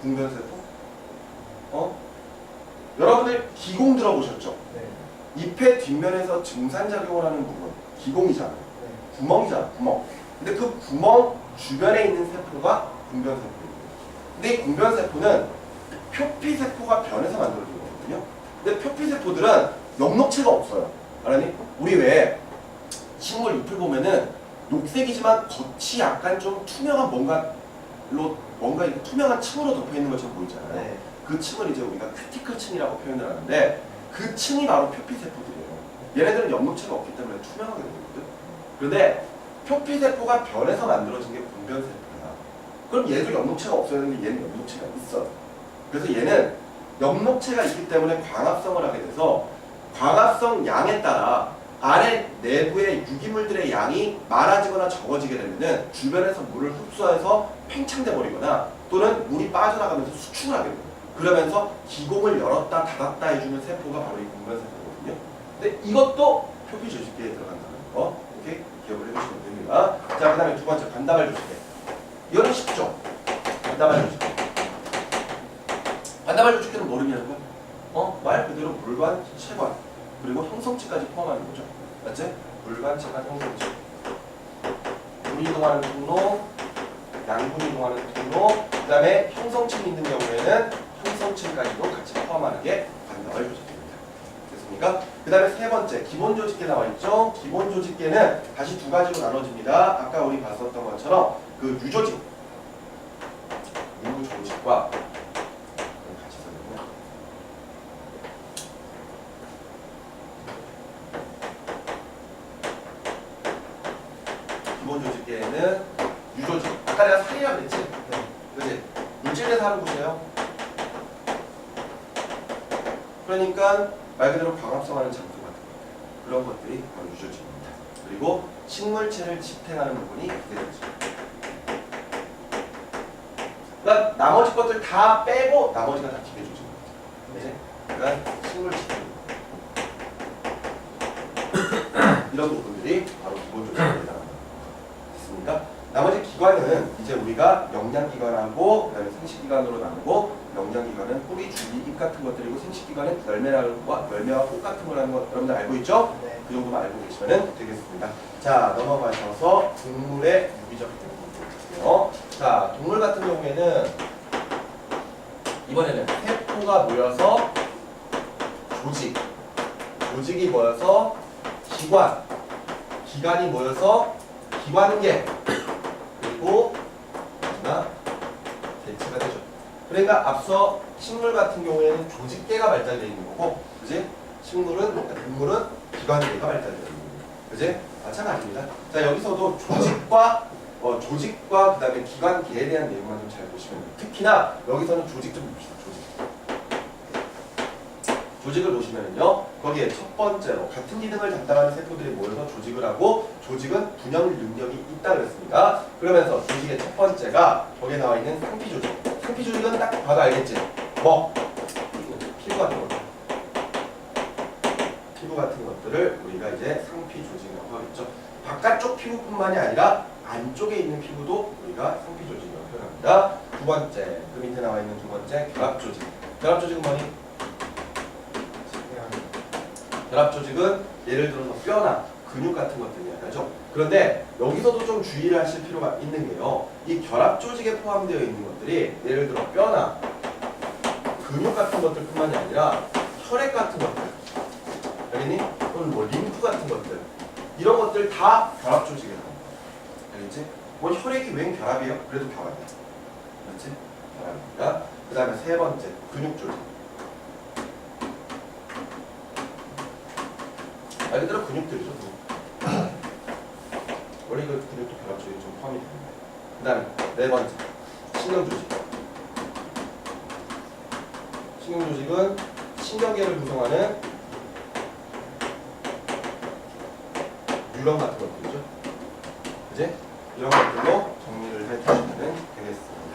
공변 세포? 여러분들 기공 들어보셨죠? 네. 잎의 뒷면에서 증산작용을 하는 부분, 기공이잖아요. 네. 구멍이잖아, 구멍. 근데 그 구멍 주변에 있는 세포가 공변 세포입니다. 근데 이 공변 세포는 표피 세포가 변해서 만들어진 거거든요. 근데 표피 세포들은 엽록체가 없어요. 알았니? 우리 왜 식물 잎을 보면은 녹색이지만 겉이 약간 좀 투명한 뭔가 이렇게 투명한 층으로 덮여 있는 것처럼 보이잖아요. 네. 그 층을 이제 우리가 큐티클 층이라고 표현을 하는데 그 층이 바로 표피 세포들이에요. 얘네들은 엽록체가 없기 때문에 투명하게 되거든. 그런데 표피 세포가 변해서 만들어진 게 공변 세포야. 그럼 얘도 엽록체가 없어야 되는데 얘는 엽록체가 있어. 그래서 얘는 엽록체가 있기 때문에 광합성을 하게 돼서 광합성 양에 따라 안에 내부의 유기물들의 양이 많아지거나 적어지게 되면은 주변에서 물을 흡수해서 팽창돼 버리거나 또는 물이 빠져나가면서 수축을 하게 돼요. 그러면서 기공을 열었다 닫았다 해주는 세포가 바로 이 공변 세포거든요. 근데 이것도 표피 조직계에 들어간다는 거, 이렇게 기억을 해주시면 됩니다. 자, 그 다음에 두 번째 반다발 조직계. 이거는 쉽죠? 반다발 조직계. 반다발 조직계는 모르냐고요? 말 그대로 물관, 체관, 그리고 형성체까지 포함하는 거죠. 맞지? 물관, 체관, 형성체. 물이 이동하는 통로, 양분이 이동하는 통로, 그 다음에 형성층이 있는 경우에는 형성층까지도 같이 포함하는 게 반다발 조직계입니다. 됐습니까? 그 다음에 세 번째, 기본 조직계 나와 있죠? 기본 조직계는 다시 두 가지로 나눠집니다. 아까 우리 봤었던 것처럼 그 유조직, 유조직과 같이 써있네요. 기본 조직계에는 유조직, 아까 내가 살이라고 그랬지? 네. 그지? 물질에서 하는 곳이에요. 그러니까 말 그대로 광합성하는 장소 같은 거, 그런 것들이 바로 유조직입니다. 그리고 식물체를 지탱하는 부분이 그게 되죠. 그러니까 나머지 것들 다 빼고 나머지가 다 기계 조직입니다. 그지? 그러니까 식물 지탱 이런 부분들이 바로 기본 조직에 해당합니다. 됐습니까? 나머지 기관은 이제 우리가 영양기관하고 그다음에 생식기관으로 나누고, 영양기관은 뿌리, 줄기, 잎 같은 것들이고 생식기관은 열매와 꽃 같은 걸 하는 거 여러분들 알고 있죠? 네. 그 정도만 알고 계시면 되겠습니다. 자, 넘어가셔서 동물의 유기적 행동. 자, 동물 같은 경우에는 이번에는 세포가 모여서 조직이 모여서 기관이 모여서 기관계, 그리고 대체가 되죠. 그러니까 앞서 식물 같은 경우에는 조직계가 발달되어 있는 거고, 그지? 동물은 기관계가 발달되어 있는 거고, 그지? 마찬가지입니다. 자, 여기서도 조직과 그다음에 기관계에 대한 내용만 좀 잘 보시면 돼요. 특히나 여기서는 조직 좀 봅시다. 조직을 보시면요, 거기에 첫 번째로 같은 기능을 담당하는 세포들이 모여서 조직을 하고, 조직은 분열 능력이 있다 그랬습니다. 그러면서 조직의 첫 번째가 거기에 나와 있는 상피 조직. 상피 조직은 딱 봐도 알겠지? 뭐? 피부 같은 것들. 피부 같은 것들을 우리가 이제 상피 조직이라고 하겠죠. 바깥쪽 피부뿐만이 아니라 안쪽에 있는 피부도 우리가 상피 조직이라고 표현합니다. 두 번째, 그 밑에 나와 있는 두 번째, 결합 조직. 결합 조직은 뭐니? 결합 조직은 예를 들어서 뼈나 근육 같은 것들 이야기하죠. 그런데 여기서도 좀 주의를 하실 필요가 있는 게요, 이 결합 조직에 포함되어 있는 것들이 예를 들어 뼈나 근육 같은 것들뿐만이 아니라 혈액 같은 것들, 알겠니? 또는 뭐 림프 같은 것들, 이런 것들 다 결합 조직에 나옵니다. 알겠지? 뭐 혈액이 웬 결합이에요? 그래도 결합이야. 그렇지? 결합입니다. 그 다음에 세 번째, 근육 조직. 말 그대로 근육들이죠. 원래 그 근육도 결합 조직에 좀 포함이 됩니다. 그 다음에 네 번째, 신경 조직. 신경 조직은 신경계를 구성하는 뉴런 같은 것들이죠. 그지? 이런 것들로 정리를 해주시면 되겠습니다.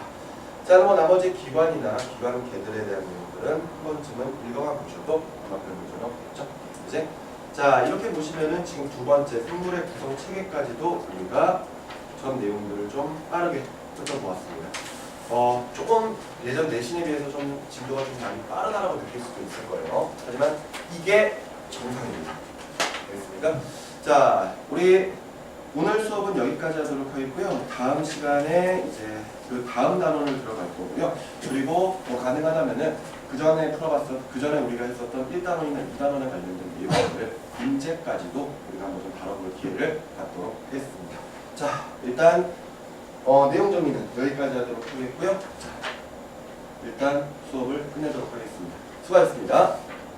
자, 뭐 나머지 기관이나 기관계들에 대한 내용들은 한 번쯤은 읽어만 보셔도 아마 별 문제는 없겠죠. 이제 자, 이렇게 보시면은 지금 두 번째 생물의 구성 체계까지도 우리가 전 내용들을 좀 빠르게 훑어보았습니다. 조금 예전 내신에 비해서 좀 진도가 좀 많이 빠르다라고 느낄 수도 있을 거예요. 하지만 이게 정상입니다. 알겠습니까? 자, 우리 오늘 수업은 여기까지 하도록 하겠고요. 다음 시간에 이제 그 다음 단원을 들어갈 거고요. 그리고 가능하다면은 그 전에 우리가 했었던 1단원이나 2단원에 관련된 내용들을 문제까지도 우리가 한번 좀 다뤄볼 기회를 갖도록 하겠습니다. 자, 일단 내용 정리는 여기까지 하도록 하겠고요. 자, 일단 수업을 끝내도록 하겠습니다. 수고하셨습니다.